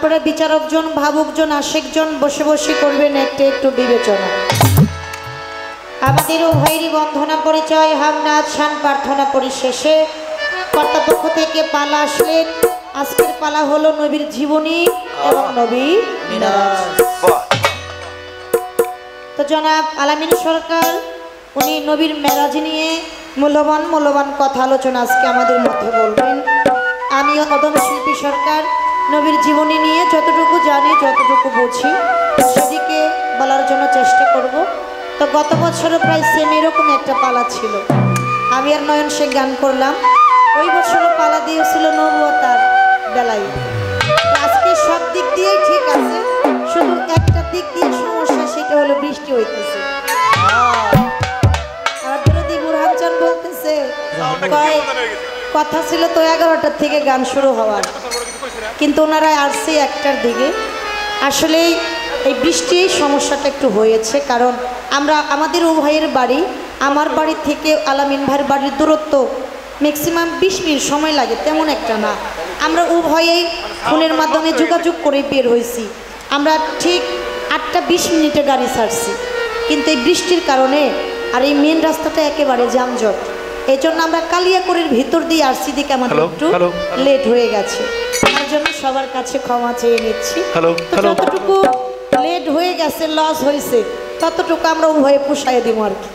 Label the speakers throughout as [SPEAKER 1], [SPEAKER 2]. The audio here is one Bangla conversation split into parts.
[SPEAKER 1] আপনারা বিচারকজন, ভাবুকজন, আশিকজন বসে বসে করবেন একটু একটু বিবেচনা। আমাদের উভয়েরই বন্ধনা পরিচয়, হামনাথ শান প্রার্থনা পরিশেষে কর্তাপক্ষ থেকে পালা আসলেন। আজকের পালা হলো নবীর জীবনী এবং নবী মিরাজ। তো জনাব আলামিন সরকার উনি নবীর মেরাজ নিয়ে মূল্যবান কথা আলোচনা আজকে আমাদের মধ্যে বলবেন। আমি অদম শিল্পী সরকার নবীর জীবনী নিয়ে যতটুকু জানি, যতটুকু বুঝি সেদিকে বলার জন্য চেষ্টা করব। তো গত বছরও প্রায় সেম এরকম একটা পালা ছিল, আমি আর নয়ন শেখ গান করলাম। ওই বছরও পালা দিয়েছিল নবুয়তার বেলায়। আজকে সব দিক দিয়েই ঠিক আছে, শুধু একটা দিক দিয়ে সমস্যা, সেটা হলো বৃষ্টি হইতেছে। আর বিরোধী বুরহান চান বলতেছে কথা ছিল তো 11টার থেকে গান শুরু হওয়ার, কিন্তু ওনারা আসছে 1টার দিকে। আসলে এই বৃষ্টির সমস্যাটা একটু হয়েছে, কারণ আমাদের উভয়ের বাড়ি, আমার বাড়ি থেকে আলামিন ভাইয়ের বাড়ির দূরত্ব ম্যাক্সিমাম 20 মিনিট সময় লাগে, তেমন একটা না। আমরা উভয়েই ফোনের মাধ্যমে যোগাযোগ করে বের হয়েছি। আমরা ঠিক 8টা 20 মিনিটে গাড়ি ছাড়ছি, কিন্তু এই বৃষ্টির কারণে আর এই মেন রাস্তাটা একেবারে যানজট, এই জন্য আমরা কালিয়াকড়ির ভিতর দিয়ে আসছি, দিকে আমাদের একটু লেট হয়ে গেছে। তার জন্য সবার কাছে ক্ষমা চেয়ে নিচ্ছি। যতটুকু লেট হয়ে গেছে, লস হয়েছে, ততটুকু আমরা উভয়ে পুষাই দিব আর কি।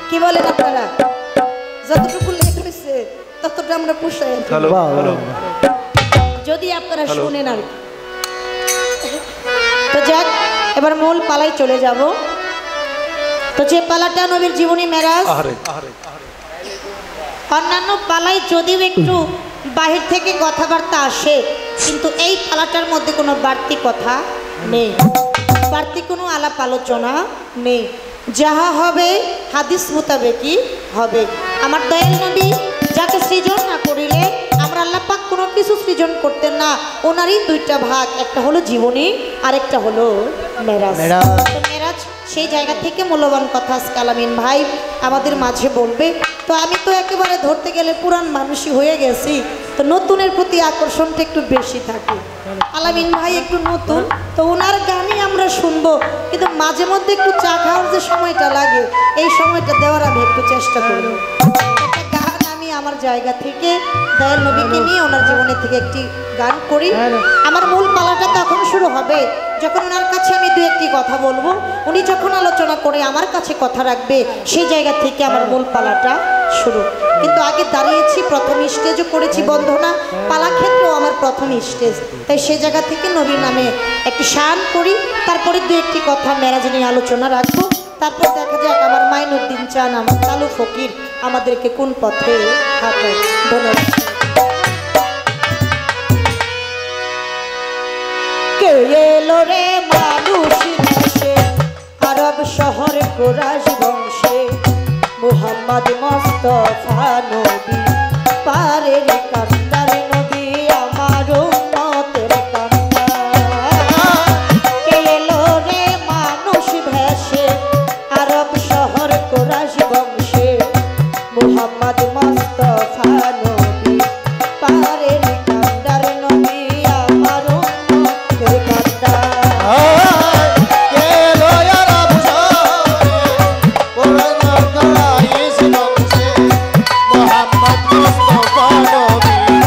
[SPEAKER 1] কি বলেন আপনারা? যতটুকু লেট হয়েছে ততটা আমরা পুষাই দিব, যদি আপনারা শুনেন আর কি। তো যাক, এবার মূল পালায় চলে যাব। তো যে পালাটা নবীর জীবনী মেরাজ, অন্যান্য পালায় যদিও একটু বাহির থেকে কথাবার্তা আসে, কিন্তু এই পালাটার মধ্যে কোনো বাড়তি কথা নেই, বাড়তি কোনো আলাপ আলোচনা নেই। যাহা হবে হাদিস মোতাবেকই হবে। আমার দয়াল নবী যাকে সৃজন না করিলে আমরা আল্লাহ পাক কোনো কিছু সৃজন করতেন না। ওনারই 2টা ভাগ, একটা হলো জীবনী আর একটা হলো মেরাজ। মেরাজ সেই জায়গা থেকে মূল্যবান কথা আজকে আলামিন ভাই আমাদের মাঝে বলবে। তো আমি তো একেবারে ধরতে গেলে পুরান মানুষই হয়ে গেছি, তো নতুনের প্রতি আকর্ষণটা একটু বেশি থাকে। আলামিন ভাই একটু নতুন, তো ওনার গানই আমরা শুনবো, কিন্তু মাঝে মধ্যে একটু চা খাওয়ার যে সময়টা লাগে, এই সময়টা দেওয়ার আমি একটু চেষ্টা করব। একটা গান আমি আমার জায়গা থেকে দয়াল নবীকে নিয়ে ওনার জীবনের থেকে একটি গান করি। আমার মূল পালাটা তখন শুরু হবে যখন ওনার কাছে আমি 2-1টি কথা বলবো, উনি যখন আলোচনা করে আমার কাছে কথা রাখবে, সেই জায়গা থেকে আমার মূল পালাটা শুরু। কিন্তু আগে দাঁড়িয়েছি, প্রথম স্টেজও করেছি বন্ধনা, পালা ক্ষেত্রেও আমার প্রথম স্টেজ, তাই সে জায়গা থেকে নবীর নামে একটি শান করি, তারপরে 2-1টি কথা মেরাজ নিয়ে আলোচনা রাখবো। তারপর দেখা যাক আমার মাইনুদ্দিন চান, আমার চালু ফকির আমাদেরকে কোন পথে হাঁটে। ধন্যবাদ। কে এলো রে মানুষ দেশে, আরব শহর কুরাইশ বংশে, মুহাম্মদ মুস্তাফা নবী পারের কান্দার নবী, আমার উম্মতের কান্দার। কে এলো রে মানুষ ভেসে, আরব শহর কুরাইশ বংশে, মুহাম্মদ মুস্তাফা নবী পারের কান্দার নবী, আমার উম্মতের কান্দার।
[SPEAKER 2] Muhammad Mustafa Nabi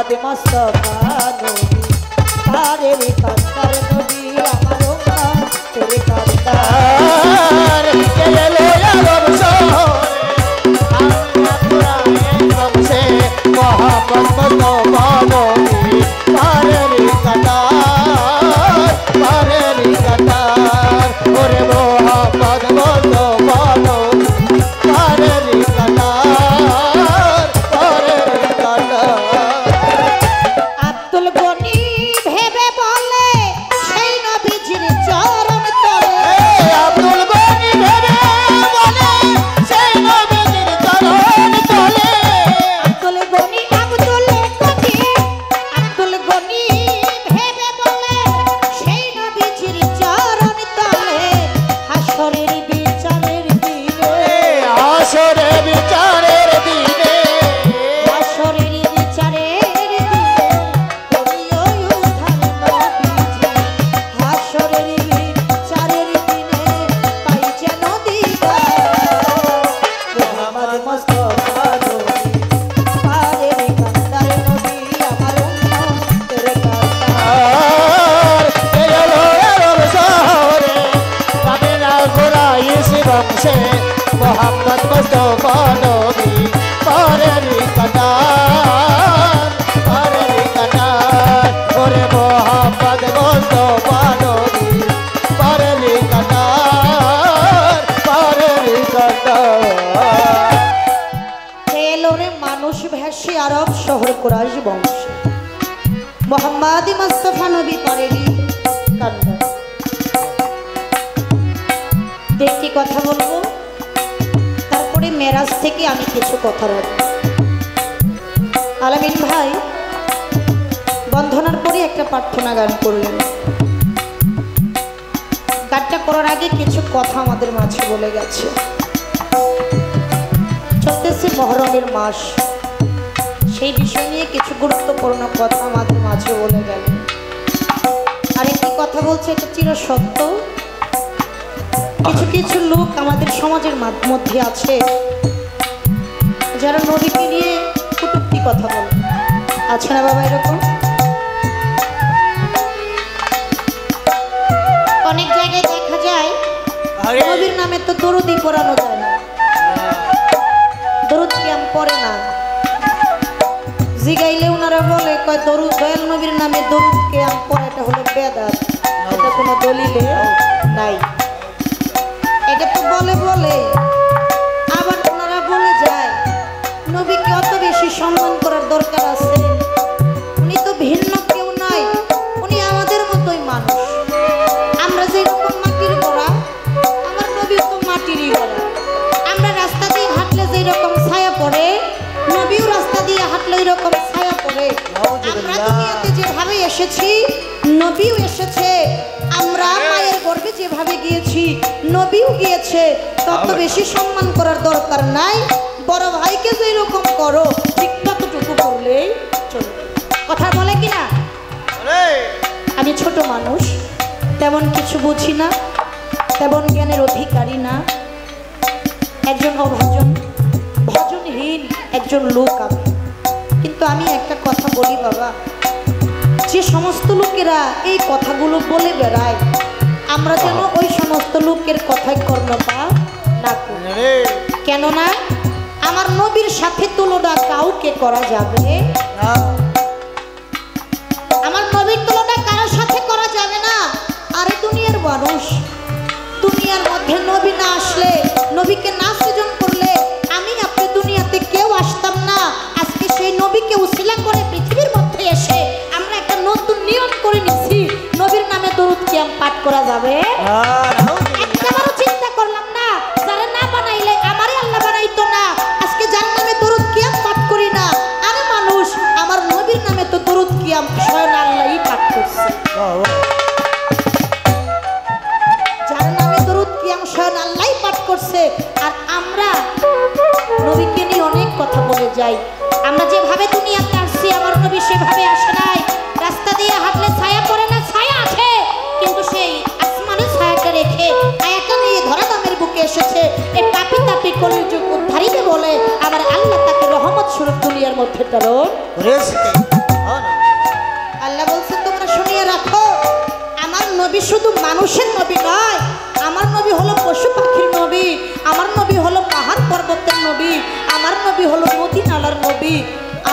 [SPEAKER 1] Mohammad Mustafa নবী পারের কান্তার নবী আমার উম্মতের কান্তার
[SPEAKER 2] গেলে আরব শহরে আমরা কুরআনের বংশে মোহাম্মদ মুস্তাফা নবী পারের কান্তার ওরে মোহাম্মদ মুস্তাফা নবী পারের কান্তার
[SPEAKER 1] আব্দুল গনি ভেবে বলে সেই নবীজির চরণ তলে
[SPEAKER 2] আব্দুল গনি ভেবে বলে সেই নবীজির চরণ তলে
[SPEAKER 1] আব্দুল গনি ভেবে বলে সেই নবীজির চরণ তলে হাসরের বিচারের দিনে
[SPEAKER 2] আসরে বিচারের দিনে
[SPEAKER 1] হাসরের বিচারের দিনে করিও উদ্ধার নবীজি হাসরের বিচারের দিনে পাই যেন দিদার মুহাম্মদ মুস্তাফা নবী পারের কান্তার নবী আমার উম্মতের কান্তার
[SPEAKER 2] গেলো আরব শহরে কাবিলা কুরাইশ বংশে মোহাম্মদ মুস্তাফা নবী পারের কান্তার ওরে মোহাম্মদ মুস্তাফা নবী পারের কান্তার
[SPEAKER 1] এলোরে মানুষ ভেসে আরব শহর কুরাইশ বংশে মোহাম্মদ মুস্তাফা নবী করেনি কান্না দেখি কথা বলবো তারপরে মেরাজ থেকে আমি কিছু কথা রাখবো আলামিন ভাই বন্ধনার পরে একটা প্রার্থনা গান করলেন গানটা করার আগে কিছু কথা আমাদের মাঝে বলে গেছে চলতেছে মহরমের মাস সেই বিষয় নিয়ে কিছু গুরুত্বপূর্ণ কথা আমাদের মাঝে বলে গেল আর একটি কথা বলছে এটা চিরসত্য কিছু কিছু লোক আমাদের সমাজের মধ্যে আছে যারা নবীকে নিয়ে কটূক্তি কথা বলে আছে না বাবা এরকম অনেক জায়গায় দেখা যায় নবীর নামে তো দরুদই পড়ানো যায় না দরুদ কিয়াম পড়ে না জিগাইলে ওনারা বলে কয় দরুদ দয়াল নবীর নামে দরুদ কিয়াম পড়াটা হলো বেদাত এটা কোনো দলিলে নাই এটা তো বলে আবার ওনারা বলে যায় নবীকে অত বেশি সম্মান করার দরকার আছে উনি তো ভিন্ন কেউ নয় উনি আমাদের মতোই মানুষ আমরা যেরকম মাটির গড়া আমার নবীও তো মাটিরই গড়া আমরা রাস্তা দিয়ে হাঁটলে যেরকম ছায়া পড়ে নবীও রাস্তা দিয়ে হাঁটলে এরকম ছায়া পড়ে আমরা দুনিয়াতে যেভাবে এসেছি নবীও এসেছে আমরা মায়ের গর্ভে যেভাবে গিয়েছি নবীও গিয়েছে তত বেশি সম্মান করার দরকার নাই বড় ভাইকে যেরকম করো ঠিক ততটুকু করলেই চলবে কথা বলে কিনা আমি ছোট মানুষ তেমন কিছু বুঝি না তেমন জ্ঞানের অধিকারী না একজন ভজনহীন একজন লোক আমি কিন্তু আমি একটা কথা বলি বাবা যে সমস্ত লোকেরা এই কথাগুলো বলে বেড়ায় আমরা যেন ওই সমস্ত লোকের কথায় কর্ণপাত না করি কেননা আমার নবীর সাথে তুলনা কাউকে করা যাবে আমার নবীর তুলনা কারোর সাথে করা যাবে না আরে দুনিয়ার মানুষ দুনিয়ার মধ্যে নবী না আসলে নবীকে না সৃজন করলে আমি আপনি দুনিয়াতে কেউ আসতাম না আজকে সেই নবীকে উসিলা করে পৃথিবীর মধ্যে এসে আমরা একটা নতুন নিয়ম করে নিছি নবীর নামে দরুদ কিয়াম পাঠ করা যাবে একবারও চিন্তা করলাম না যারা না বানাইলে আমারই আল্লাহ বানাইতো না আজকে যার নামে দরুদ কিয়াম পাঠ করি না আরে মানুষ আমার নবীর নামে তো দরুদ কিয়াম স্বয়ং আল্লাহই পাঠ করছে যার নামে দরুদ কিয়াম স্বয়ং আল্লাহই পাঠ করছে আর আমরা নবীকে নিয়ে অনেক কথা বলে যাই আমরা যেভাবে দুনিয়াতে আসছি আমার নবী সেভাবে আসে নাই রাস্তা দিয়ে হাঁটলে ছায়া পড়ে না ছায়া আছে কিন্তু সেই আসমানের ছায়াটা রেখে আয়াটা নিয়ে ধরা দামের বুকে এসেছে এই পাপি তাপি কলিযুগ উদ্ধারিতে বলে আমার আল্লাহ তাকে রহমত স্বরূপ দুনিয়ার মধ্যে প্রেরণ করেছে নবী,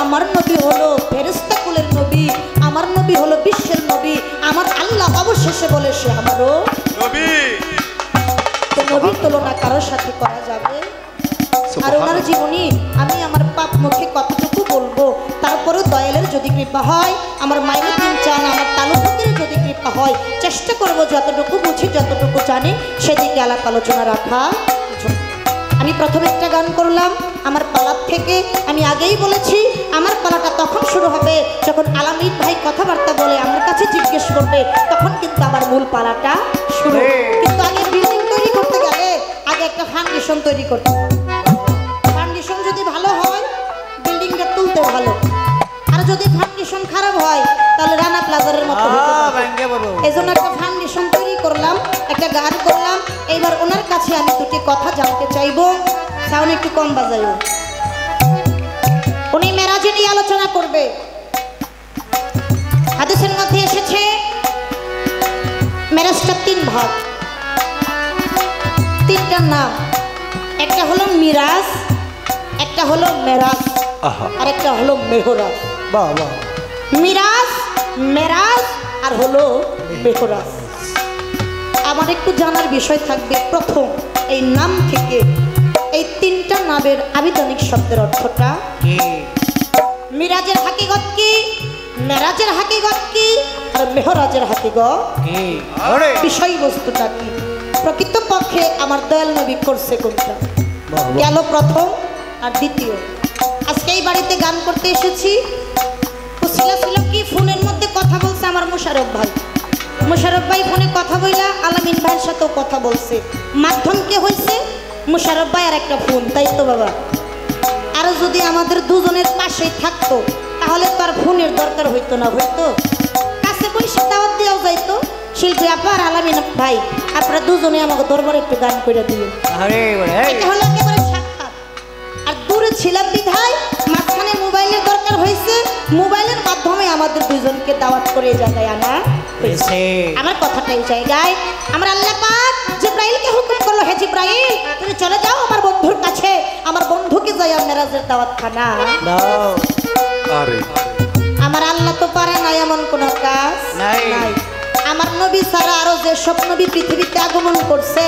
[SPEAKER 1] আমার নবী হলো ফেরেশতা কুলের নবী, আমার নবী হলো বিশ্বের নবী, আমার আল্লাহ অবশেষে বলে সে আমারও
[SPEAKER 3] নবী।
[SPEAKER 1] তো নবীর তুলনা কারোর সাথে করা যাবে? আর ওনার জীবনী আমি আমার পাপ মুখে কতটুকু বলবো, তারপরেও দয়ালের যদি কৃপা হয়, আমার মাইনুদ্দিন চান, আমার তালুকের যদি কৃপা হয়, চেষ্টা করব যতটুকু বুঝি যতটুকু জানি সেদিকে আলাপ আলোচনা রাখা। আমি প্রথমে একটা গান করলাম আমার পালার থেকে। আমি আগেই বলেছি আমার পালাটা তখন শুরু হবে যখন আলামিন ভাই কথাবার্তা বলে আমার কাছে জিজ্ঞেস করবে, তখন কিন্তু আমার মূল পালাটা শুরু। কিন্তু আগে বিল্ডিং তৈরি করতে গেলে আগে একটা ফাউন্ডেশন তৈরি করতে হবে। ফাউন্ডেশন যদি ভালো হয় বিল্ডিংটা তুলতে ভালো, আর যদি ফাউন্ডেশন খারাপ হয় তাহলে রানা প্লাজারের মতো হতে পারে। এই জন্য একটা ফাউন্ডেশন তৈরি করলাম, একটা গান করলাম। এইবার ওনার কাছে আমি দুটি কথা জানতে চাইবো, সাউন্ড একটু কম বাজাইও। উনি মেরাজে নিয়ে আলোচনা করবে। হাদিসের মধ্যে এসেছে মেরাজটা তিন ভাগ, তিনটার নাম। একটা হলো মিরাজ, একটা হলো মেরাজ, আর একটা হলো মেহরাজ।
[SPEAKER 2] বাহ বাহ।
[SPEAKER 1] মিরাজ, মেরাজ আর হলো মেহরাজ। আমার একটু জানার বিষয় থাকবে, প্রথম এই নাম থেকে এই তিনটা নামের আবিধানিক শব্দের অর্থটা কি? মিরাজের হাকিগত কি, মেরাজের হাকিগত কি, আর মেহরাজের হাকিগত কি? বিষয়বস্তুটা কি? প্রকৃতপক্ষে আমার দয়াল নবী করছে কোনটা? গেল প্রথম আর দ্বিতীয়। আজকে এই বাড়িতে গান করতে এসেছি, ছিল কি ফোনের মধ্যে কথা বলছে আমার মোশারফ ভাই। মোশারফ ভাই ফোনে কথা বইলা আলামিন ভাইয়ের সাথেও কথা বলছে। মাধ্যম কে হয়েছে? মোশারফ ভাই আর একটা ফোন, তাই তো বাবা? আরো যদি আমাদের দুজনের পাশেই থাকতো তাহলে তো আর ফোনের দরকার হইতো না, হইতো কাছে বসে দাওয়াত দেওয়া যাইতো। শিল্পী আপা আর আলামিন ভাই, আপনারা দুজনে আমাকে দরবারে একটু গান করে দিলেন, এটা হলো একেবারে সাক্ষাৎ। আর দূরে ছিলাম বিধায় মাঝখানে মোবাইলের দরকার হয়েছে, মোবাইলের মাধ্যমে আমাদের দুজনকে দাওয়াত করে এই জায়গায় আনা হয়েছে। আমার কথাটা এই জায়গায় আমার আল্লাহ পাক জিব্রাইলকে হুকুম করলো, হে জিব্রাইল তুমি চলে যাও আমার বন্ধুর কাছে, আমার বন্ধুকে যাই মেরাজের দাওয়াত খানা দাও।
[SPEAKER 3] আরে
[SPEAKER 1] আমার আল্লাহ তো পারে না এমন কোন কাজ নাই। আমার নবী ছাড়া আরো যে সব নবী পৃথিবীতে আগমন করছে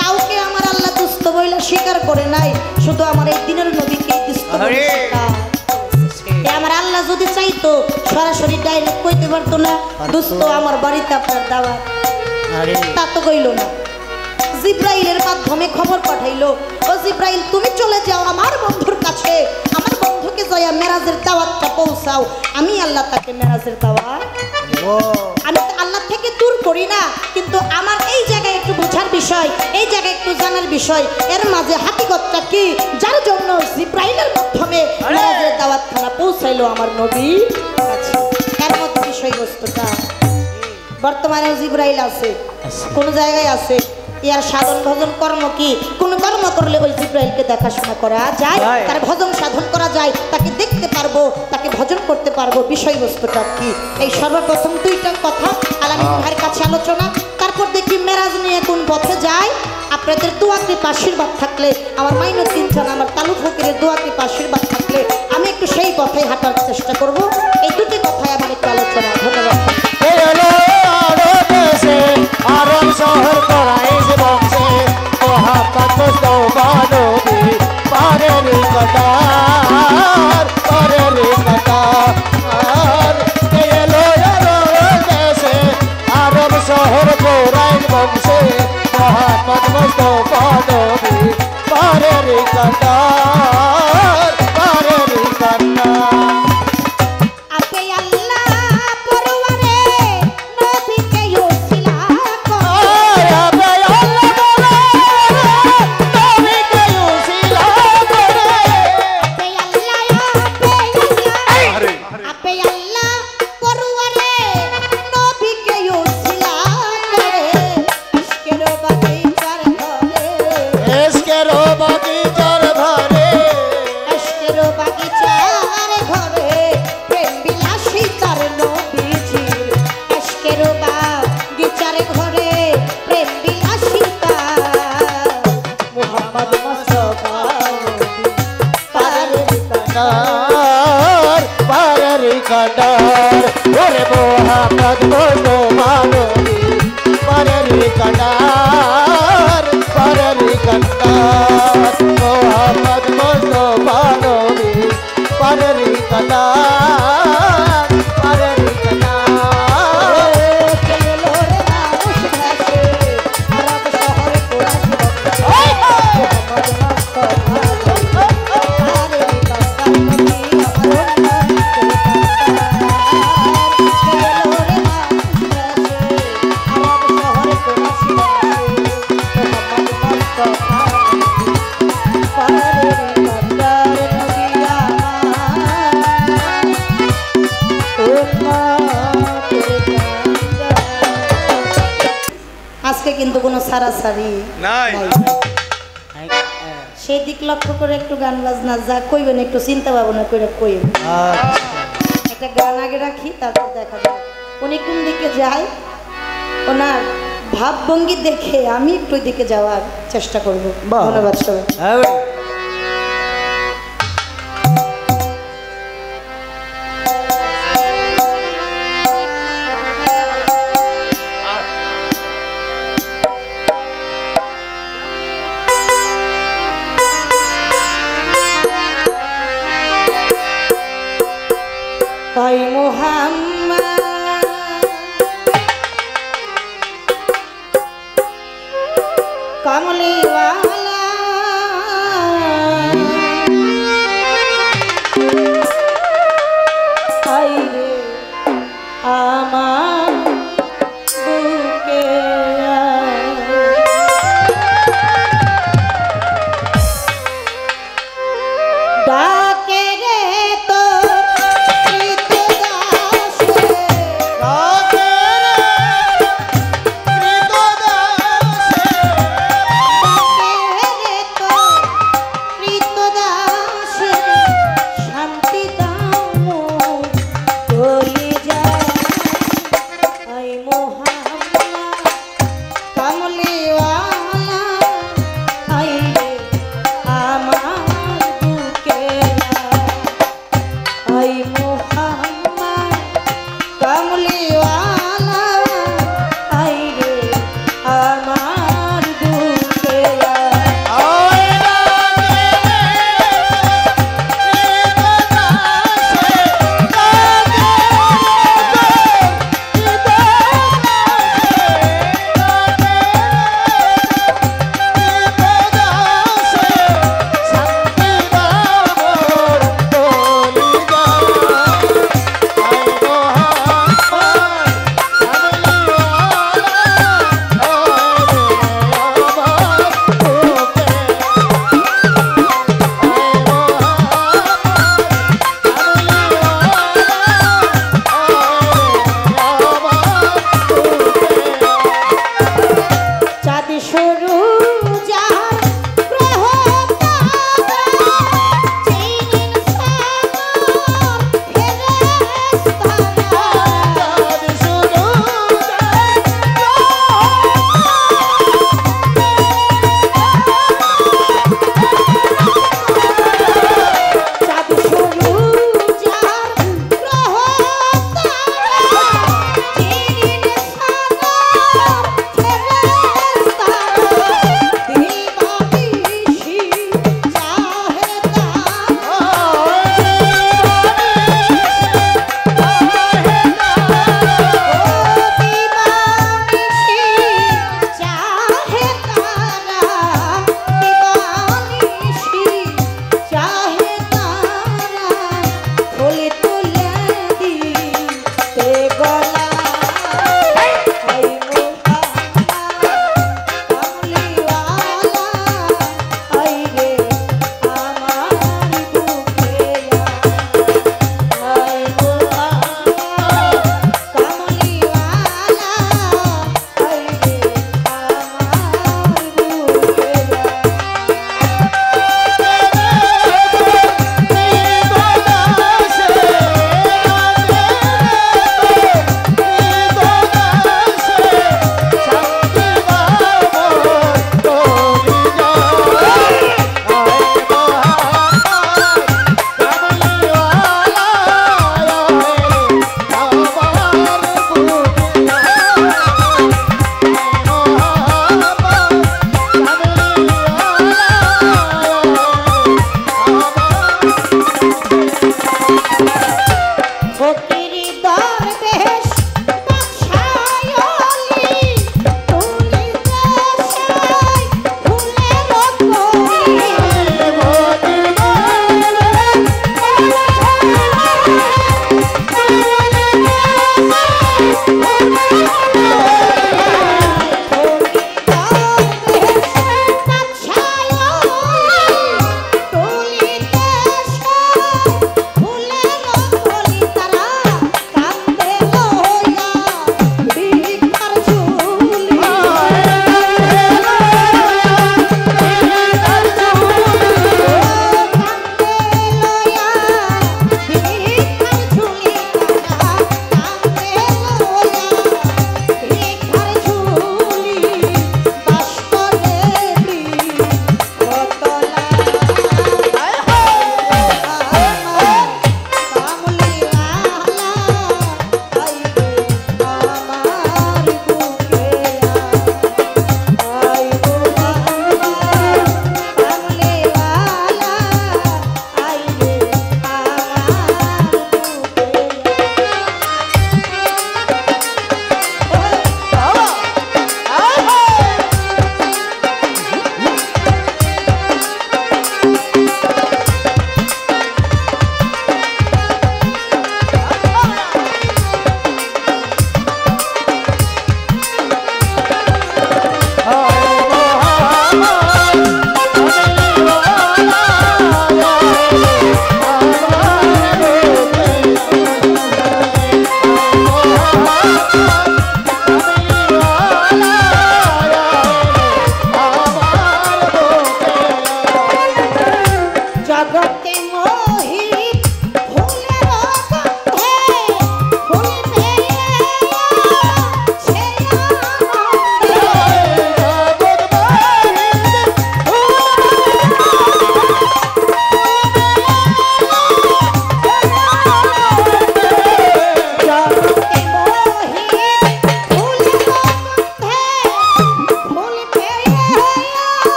[SPEAKER 1] কাউকে আমার আল্লাহ দুস্থ বইলা স্বীকার করে নাই, শুধু আমার এই দিনের নবীকে দুস্থ বলে স্বীকার। আমার আল্লাহ যদি চাইতো সরাসরি ডাইরেক্ট কইতে পারতো না দুস্থ আমার বাড়িতে আপনার দাওয়াত, তা তো কইল না। জিব্রাইলের মাধ্যমে খবর পাঠাইলো, ও জিব্রাইল তুমি চলে যাও আমার বন্ধুর কাছে, আমার বন্ধুকে যাইয়া মেরাজের দাওয়াতটা পৌঁছাও। আমি আল্লাহ তাকে মেরাজের দাওয়াত, আমি আল্লাহ থেকে দূর করি না, কিন্তু আমার এই জায়গায় একটু বোঝার বিষয়, এই জায়গায় একটু জানার বিষয়, এর মাঝে হাকিকতটা কি, যার জন্য জিব্রাইলের মাধ্যমে মেরাজের দাওয়াতখানা পৌঁছাইলো আমার নবীর কাছে। এর মধ্যে বিষয়বস্তুটা বর্তমানে জিব্রাইল আছে, কোন জায়গায় আছে, ইয়ার সাধন ভজন কর্ম কি? কোন কর্ম করলে ওই জিব্রাইলকে দেখাশোনা করা যায়, তার ভজন সাধন করা যায়, তাকে দেখতে পারবো, তাকে ভজন করতে পারবো। বিষয়বস্তুটা কি? এই সর্বপ্রথম দুইটা কথা আলামিন ভাইয়ের কাছে আলোচনা, তারপর দেখি মেরাজ নিয়ে কোন পথে যায়। আপনাদের দোয়া কৃপা আশীর্বাদ থাকলে, আমার মাইনুদ্দিন চান, আমার তালু ফকিরের দোয়া কৃপা আশীর্বাদ থাকলে আমি একটু সেই পথে হাঁটার চেষ্টা করব। এই দুটি কথায় আমার একটু আলোচনা। ধন্যবাদ।
[SPEAKER 2] আরব শহর করাইশ বংশে মোহাম্মদ মুস্তাফা নবী পারের কতার, পারের কতার এলো আরব দেশে, আরব শহর করাইশ বংশে মোহাম্মদ মুস্তাফা নবী পারের কতার, পারের কতার। ওরে মোহাম্মদ মুস্তফা নবী পরের কাটার পরের কাটার মোহাম্মদ মুস্তফা নবী পরের কাটার পরের
[SPEAKER 1] আজকে কিন্তু কোনো সারাসারি
[SPEAKER 3] নাই।
[SPEAKER 1] সেই দিক লক্ষ্য করে একটু গান বাজনা যা কইবেন একটু চিন্তা ভাবনা করে কইবেন। একটা গান আগে রাখি, তারপর দেখা যাক উনি কোন দিকে যায়। ওনার ভাবভঙ্গি দেখে আমি একটু দিকে যাওয়ার চেষ্টা করব। ধন্যবাদ সবাই। ভাই মোহাম্মদ কমলিওয়ালা আইরে আমার বুকে ডাকে রে তো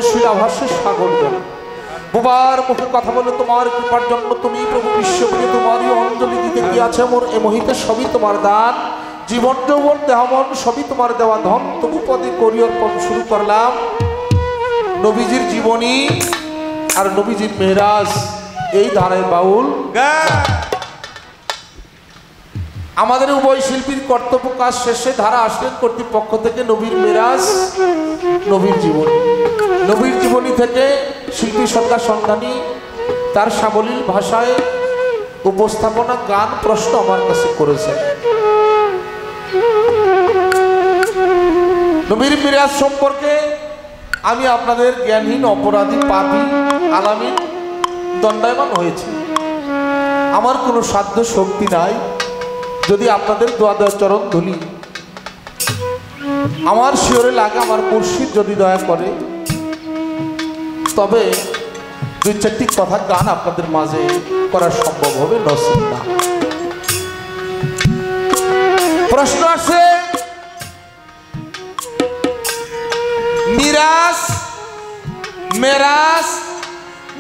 [SPEAKER 3] শিলাভাসে সাগর জল। বোবার মুখে কথা বলে তোমার কৃপার জন্য তুমি প্রভু বিশ্বকে তোমারই অঞ্জলি দিতে কি আছে মোর এ মহিতে সবই তোমার দান, জীবন যৌবন দেহমন সবই তোমার দেওয়া ধন, তবু পদে করি অর্পণ শুরু করলাম নবীজির জীবনী আর নবীজির মেরাজ এই ধারায় বাউল। আমাদের উভয় শিল্পীর কর্তব্য কাজ শেষে ধারা আসলেন কর্তৃপক্ষ থেকে নবীর মেরাজ, নবীর জীবনী। নবীর জীবনী থেকে শিল্পী সরকার সন্ধানী তার সাবলীল ভাষায় উপস্থাপনা গান প্রশ্ন আমার কাছে করেছেন। নবীর মেরাজ সম্পর্কে আমি আপনাদের জ্ঞানহীন অপরাধী পাপী আলামিন দণ্ডায়মান হয়েছি। আমার কোনো সাধ্য শক্তি নাই, যদি আপনাদের দোয়া দেওয়া চরণ ধুলি আমার শিওরে লাগে, আমার মুর্শিদ যদি দয়া করে তবে দুই চারটি কথা গান আপনাদের মাঝে করা সম্ভব হবে, নসিব না। প্রশ্ন আছে, মিরাজ, মেরাজ,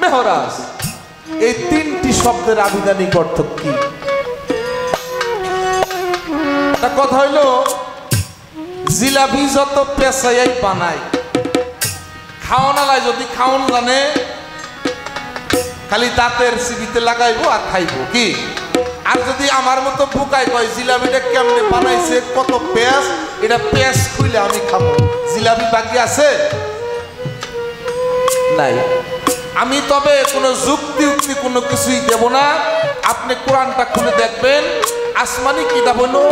[SPEAKER 3] মেহরাজ এই তিনটি শব্দের আবিধানিক অর্থ কি? কথা হইল জিলাপি যত পেশাই বানায়, খাওয়ানালায় যদি খাওয়ান জানে খালি দাঁতের সিবিতে লাগাইবো আর খাইবো কি। আর যদি আমার মতো বুকাই কয় জিলাপিটা কেমনে বানাইছে কত পেঁয়াজ, এটা পেঁয়াজ খুইলে আমি খাবো, জিলাপি বাকি আছে নাই। আমি তবে কোনো যুক্তি উক্তি কোনো কিছুই দেব না। আপনি কোরআনটা খুলে দেখবেন, আসমানি কিতাব হলো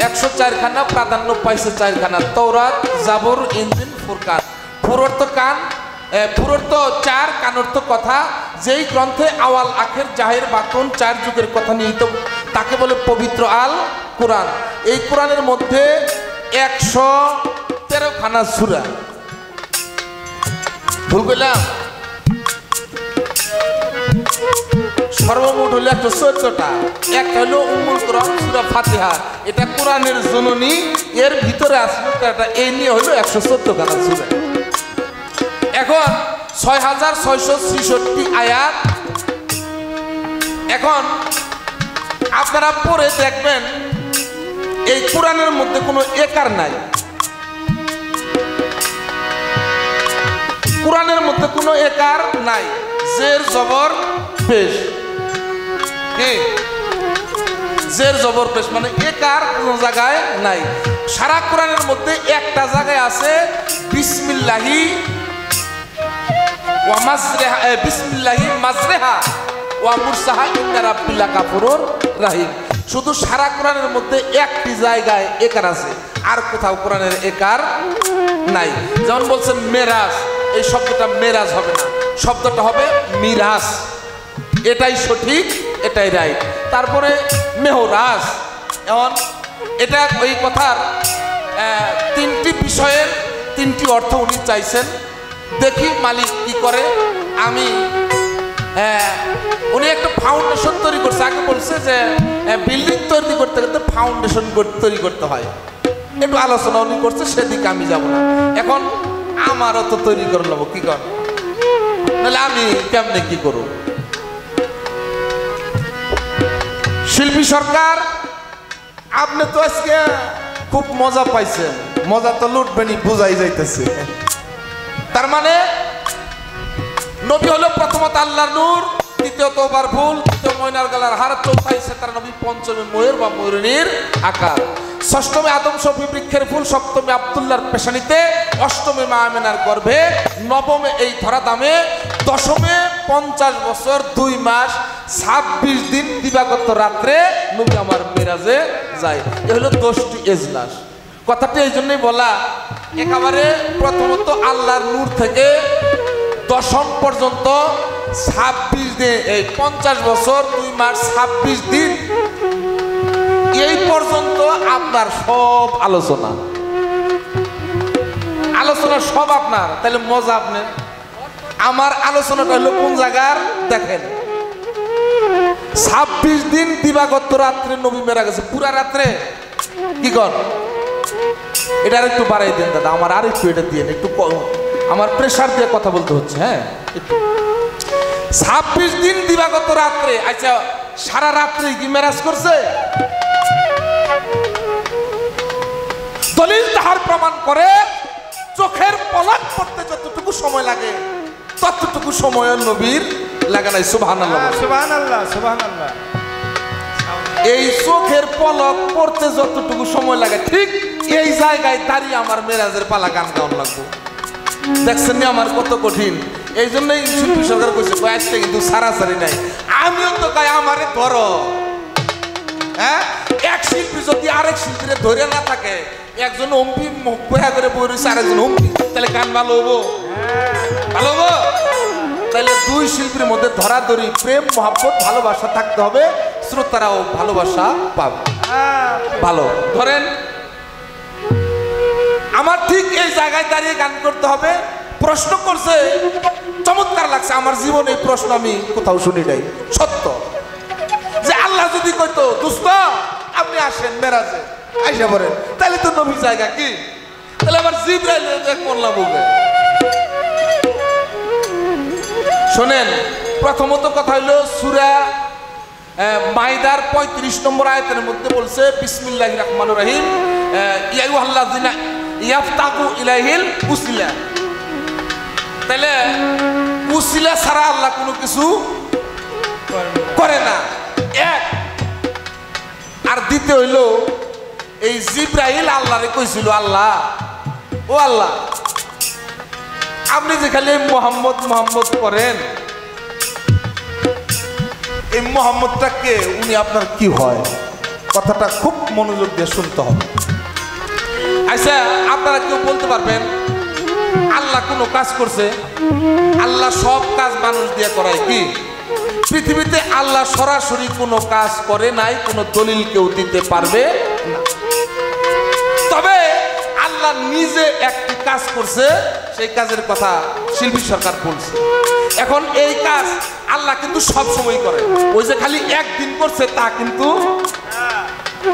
[SPEAKER 3] 104 খানা, প্রাধান্য পাইছে 4 খানা, তৌরাত, জাবর, ইনজিল, ফুরকান। ফুরর্থ কান, ফুরর্থ 4, কানর্থ কথা। যেই গ্রন্থে আওয়াল আখের জাহের বাতন 4 যুগের কথা নিহিত তাকে বলে পবিত্র আল কোরআন। এই কোরআনের মধ্যে 113 খানা সূরা। ভুল কইলাম? সর্বমোট হলো 114টা। একটা হলো উম্মুল কোরআন সূরা ফাতিহা, এটা কোরআনের জননী, এর ভিতরে আসলে এটা এই নিয়ে হলো 114 খানা সূরা। এখন 6666 আয়াত। এখন আপনারা পড়ে দেখবেন এই কোরআনের মধ্যে কোনো একার নাই, কোরআনের মধ্যে কোনো একার নাই। জের জবর পেশ, জের জবর পেশ মানে একার কোন জায়গায় নাই। সারা কোরআনের মধ্যে একটা জায়গায় আছে বিসমিল্লাহি ওয়া মাজরিহা, বিসমিল্লাহি মাজরিহা ওয়া মুরসাহা ইন্না রাব্বিল গাফুরুর রহিম। শুধু সারা কোরআনের মধ্যে একটি জায়গায় একার আছে, আর কোথাও কোরআনের একার নাই। যেমন বলছেন মেরাজ, এই শব্দটা মেরাজ হবে না, শব্দটা হবে মিরাজ। এটাই সঠিক, এটাই রাইট। তারপরে মেহরাজ, এমন এটা ওই কথার 3টি বিষয়ের 3টি অর্থ উনি চাইছেন। দেখি মালিক কি করে। আমি উনি একটা ফাউন্ডেশন তৈরি করছে। আগে বলছে যে বিল্ডিং তৈরি করতে করতে ফাউন্ডেশন তৈরি করতে হয়, একটু আলোচনা উনি করছে, সেদিকে আমি যাব না। এখন আমারও তো তৈরি করে নেবো, কি কর নাহলে আমি কেমনে কি করব। শিল্পী সরকার, আপনি তো আজকে খুব মজা পাইছেন, মজা তো লুটবেনি বুঝাই যাইতেছে। তার মানে নবী হলো প্রথমত আল্লাহর নূর, দ্বিতীয়ত পাওয়ারফুল, তৃতীয় ময়নার গলার হার, চৌথাই সেতার নবী, পঞ্চমে ময়ূর বা ময়ূরিনীর আকার, ষষ্ঠমে আদম শফি বৃক্ষের ফুল, সপ্তমে আব্দুল্লাহর পেশানিতে, অষ্টমে মা আমেনার গর্ভে, নবমে এই ধরাধামে, দশমে 50 বছর 2 মাস 26 দিন দিবাগত রাত্রে নবী আমার মেরাজে যায়। এ হলো 10টি এজলাস। কথাটি এই জন্যই বলা, একেবারে প্রথমত আল্লাহর নূর থেকে দশম পর্যন্ত 26 দিন, এই 50 বছর 2 মাস 26 দিন, এই পর্যন্ত আপনার সব আলোচনা সব আপনার। তাহলে মজা আপনার। আমার আলোচনাটা হলো কোন জায়গার দেখেন, 26 দিন দিবাগত রাত্রে নবী মেরা গেছে। পুরা রাত্রে কি কর, এটা আর একটু বাড়াই দেন দাদা, আমার আর একটু এটা দিয়ে একটু আমার প্রেসার দিয়ে কথা বলতে হচ্ছে। হ্যাঁ, 26 দিন দিবাগত রাত্রে। আচ্ছা, সারা রাত্রে কি মেরাজ করছে? দলিল তাহার প্রমাণ করে চোখের পলক পড়তে যতটুকু সময় লাগে ততটুকু সময় নবীর লাগে নাই। সুবহানাল্লাহ,
[SPEAKER 2] সুবহানাল্লাহ, সুবহানাল্লাহ।
[SPEAKER 3] এই চোখের পলক পড়তে যতটুকু সময় লাগে ঠিক এই জায়গায় দাঁড়িয়ে আমার মেরাজের পালা গান গান লাগবো। দেখছেন না আমার কত কঠিন। এই জন্যই শিল্পী সরকার কইছে কয়েকটা কিন্তু সারাসারি নাই। আমিও তো গায়ে আমারে ধরো। হ্যাঁ, এক শিল্পী যদি আরেক শিল্পীরে ধরে না থাকে, একজন অম্পি বয়া করে বই রয়েছে আরেকজন অম্পি, তাহলে গান ভালো হবো? ভালো হবো? তাহলে দুই শিল্পীর মধ্যে ধরাধরি প্রেম মহব্বত ভালোবাসা থাকতে হবে, শ্রোতারাও ভালোবাসা পাবে। ভালো ধরেন আমার ঠিক এই জায়গায় দাঁড়িয়ে গান করতে হবে। প্রশ্ন করছে, চমৎকার লাগছে। আমার জীবনে এই প্রশ্ন আমি কোথাও শুনি নাই। সত্য যে আল্লাহ যদি কইতো দোস্ত আপনি আসেন মেরাজে, আইসা পড়েন, তাহলে তো নবীর জায়গা কি? তাহলে আবার জিবরাইল করলাম বলবে। শোনেন, প্রথমত কথা হইলো সূরা মাইদার 35 নম্বর আয়াতের মধ্যে বলছে বিসমিল্লাহির রহমানির রহিম, ইয়া আইয়ুহাল্লাযিনা ইয়াফতাকু ইলাইহিল উসিলা। তাহলে উসিলা ছাড়া আল্লাহ কোনো কিছু করে না, এক। আর দ্বিতীয় হইল এই জিবরাইল আল্লাহরে কইছিল, আল্লাহ ও আল্লাহ আপনি যে খালি মোহাম্মদ মোহাম্মদ করেন, এই মোহাম্মদটা কে? উনি আপনার কি হয়? কথাটা খুব মনোযোগ দিয়ে শুনতে হবে। আচ্ছা, আপনারা কেউ বলতে পারবেন আল্লাহ কোনো কাজ করছে? আল্লাহ সব কাজ মানুষ দিয়ে করায় কি? পৃথিবীতে আল্লাহ সরাসরি কোনো কাজ করে নাই, কোনো দলিল কেউ দিতে পারবে না। তবে আল্লাহ নিজে একটি কাজ করছে, সেই কাজের কথা শিল্পী সরকার বলছে। এখন এই কাজ আল্লাহ কিন্তু সব সময় করে, ওই যে খালি একদিন করছে তা কিন্তু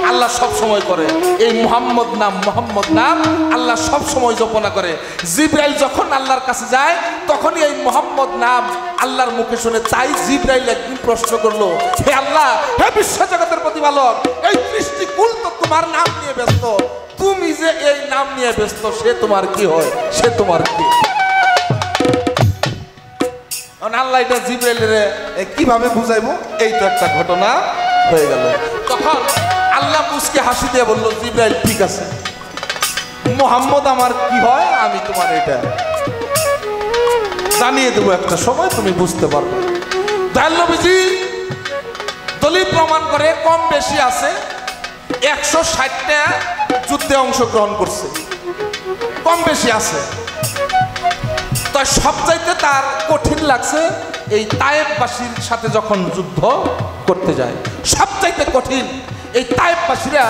[SPEAKER 3] আল্লাহ সব সময় করে। এই মোহাম্মদ নাম আল্লাহ সব সময় জপনা করে। জিবরাইল যখন আল্লাহর কাছে যায় তখনই এই মোহাম্মদ নাম আল্লাহর মুখে শুনে। তাই জিবরাইল একদিন প্রশ্ন করলো, হে আল্লাহ, হে বিশ্বজগতের প্রতিপালক, এই সৃষ্টিকুল তো তোমার নাম নিয়ে ব্যস্ত, তুমি যে এই নাম নিয়ে ব্যস্ত, সে তোমার কি হয়? সে তোমার কি? আল্লাহ এটা জিবরাইলের কিভাবে বুঝাইবো? এই তো একটা ঘটনা হয়ে গেল। তখন আল্লাহ মুসকে হাসি দিয়ে বলল, জিবরাইল ঠিক আছে, মোহাম্মদ আমার কি হয় আমি তোমার এটা জানিয়ে দেবো, একটা সময় তুমি বুঝতে পারবে। দয়াল নবীজি দলিল প্রমাণ করে কম বেশি আছে 160টা যুদ্ধে অংশগ্রহণ করছে, কম বেশি আছে। তাই সবচাইতে তার কঠিন লাগছে এই তায়েববাসীর সাথে যখন যুদ্ধ করতে যায়। সবচাইতে কঠিন এই তায়েববাসীরা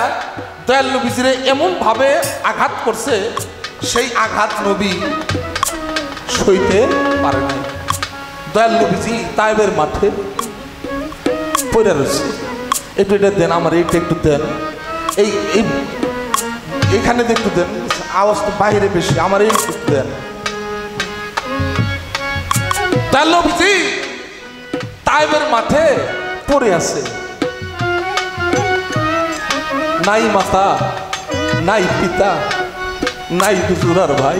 [SPEAKER 3] দয়াল নবীজিরে এমন ভাবে আঘাত করছে, সেই আঘাত নবী সইতে পারে নাই। দয়াল নবীজি তায়েবের মাঠে পড়ে রয়েছে। একটু এটা দেন, আমার এইটা একটু দেন, এইখানে একটু দেন, আওয়াজ তো বাইরে বেশি, আমার এই একটু দেন। দয়াল নবীজি তায়েবের মাঠে পড়ে আছে, নাই মাতা, নাই পিতা, নাই হুজুরার ভাই।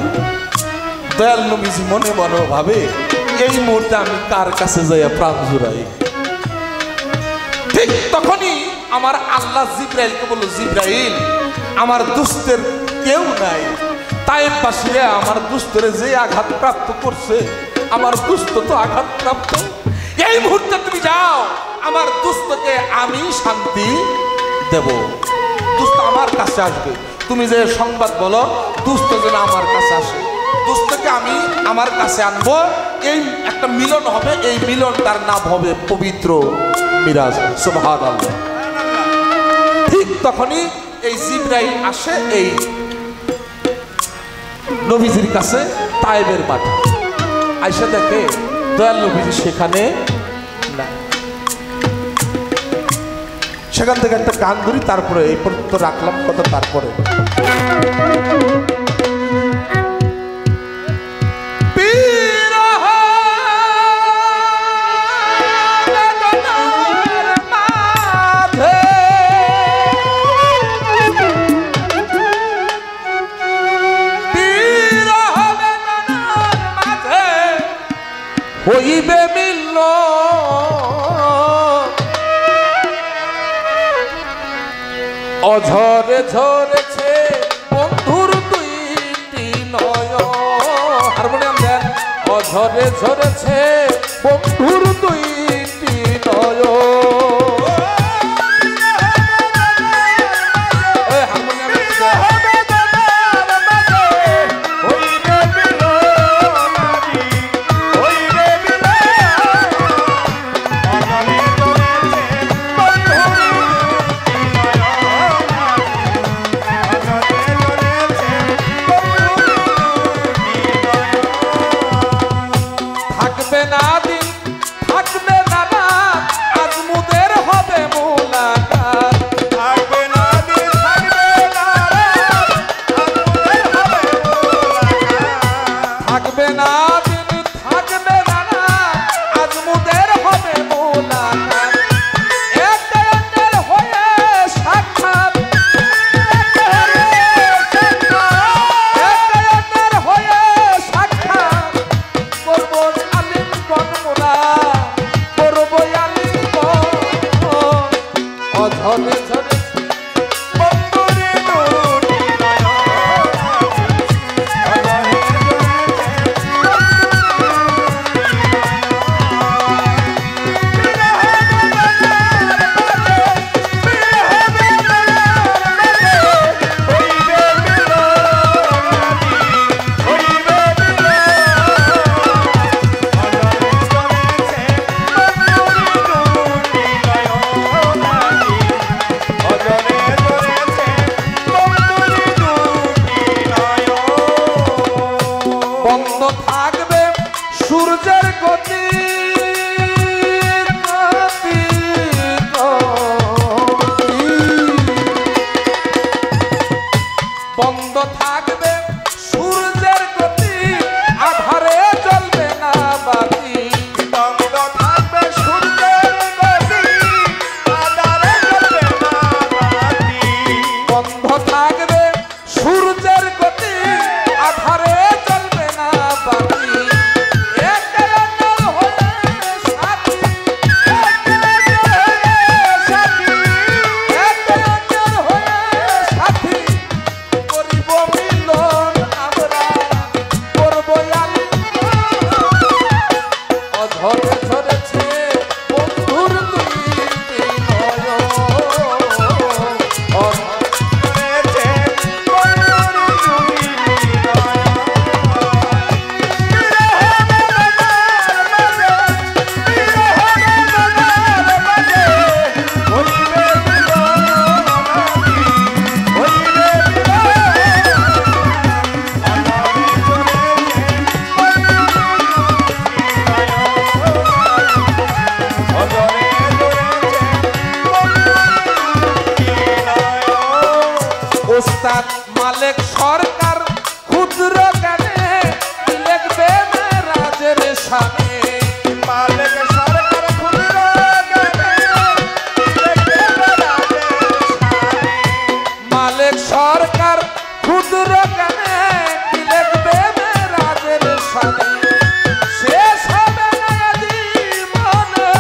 [SPEAKER 3] দয়াল নবীজি মনে মনে ভাবে, এই মুহূর্তে আমি কার কাছে যাইয়া প্রাণ জুড়াই? ঠিক তখনই আমার আল্লাহ জিবরাইলকে বলল, জিবরাইল আমার দুস্থের কেউ নাই, তায়েববাসীরা আমার দুস্থরে যে আঘাত প্রাপ্ত করছে, আমার দুস্থ তো আঘাত প্রাপ্ত, এই মুহূর্তে তুমি যাও, আমার দুস্থকে আমি শান্তি দেব, দুস্থ আমার কাছে আসবে। তুমি যে সংবাদ বলো দুস্থ যেন আমার কাছে আসে, দুস্থকে আমি আমার কাছে আনবো, এই একটা মিলন হবে, এই মিলন তার নাম হবে পবিত্র মিরাজ। সুবহানাল্লাহ। ঠিক তখনই এই জিবরাইল আসে এই নবীজির কাছে তায়েবের মাঠে, আইসা দেখে দয়াল নবীজি সেখানে না। সেখান থেকে একটা গান ধরি, তারপরে এই পর্যন্ত রাখলাম কথা। তারপরে হইবে মিলল অঝরে ঝরেছে বন্ধুর দুইটি নয়ন হারমোনিয়াম দেন অঝরে ঝরেছে বন্ধুর দুইটি নয়ন মালিক সরকার ক্ষুদ্র গানে লিখবে মেরাজের শানে মালিক সরকার ক্ষুদ্র গানে লিখবে মেরাজের শানে মালিক সরকার ক্ষুদ্র গানে লিখবে মেরাজের শানে শেষ হবে না জীবনে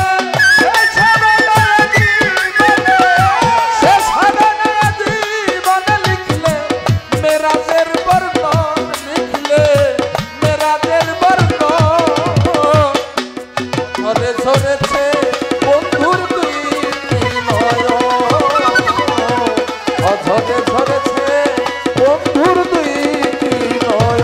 [SPEAKER 3] শেষ হবে না জীবনে শেষ হবে না জীবনে লিখলে মেরাজের বর্ণন লিখলে মেরাজের বর্ণন ধরে ধরেছে বন্ধুর দুইটি নয়ন অঝরে ধরেছে বন্ধুর দুইটি নয়ন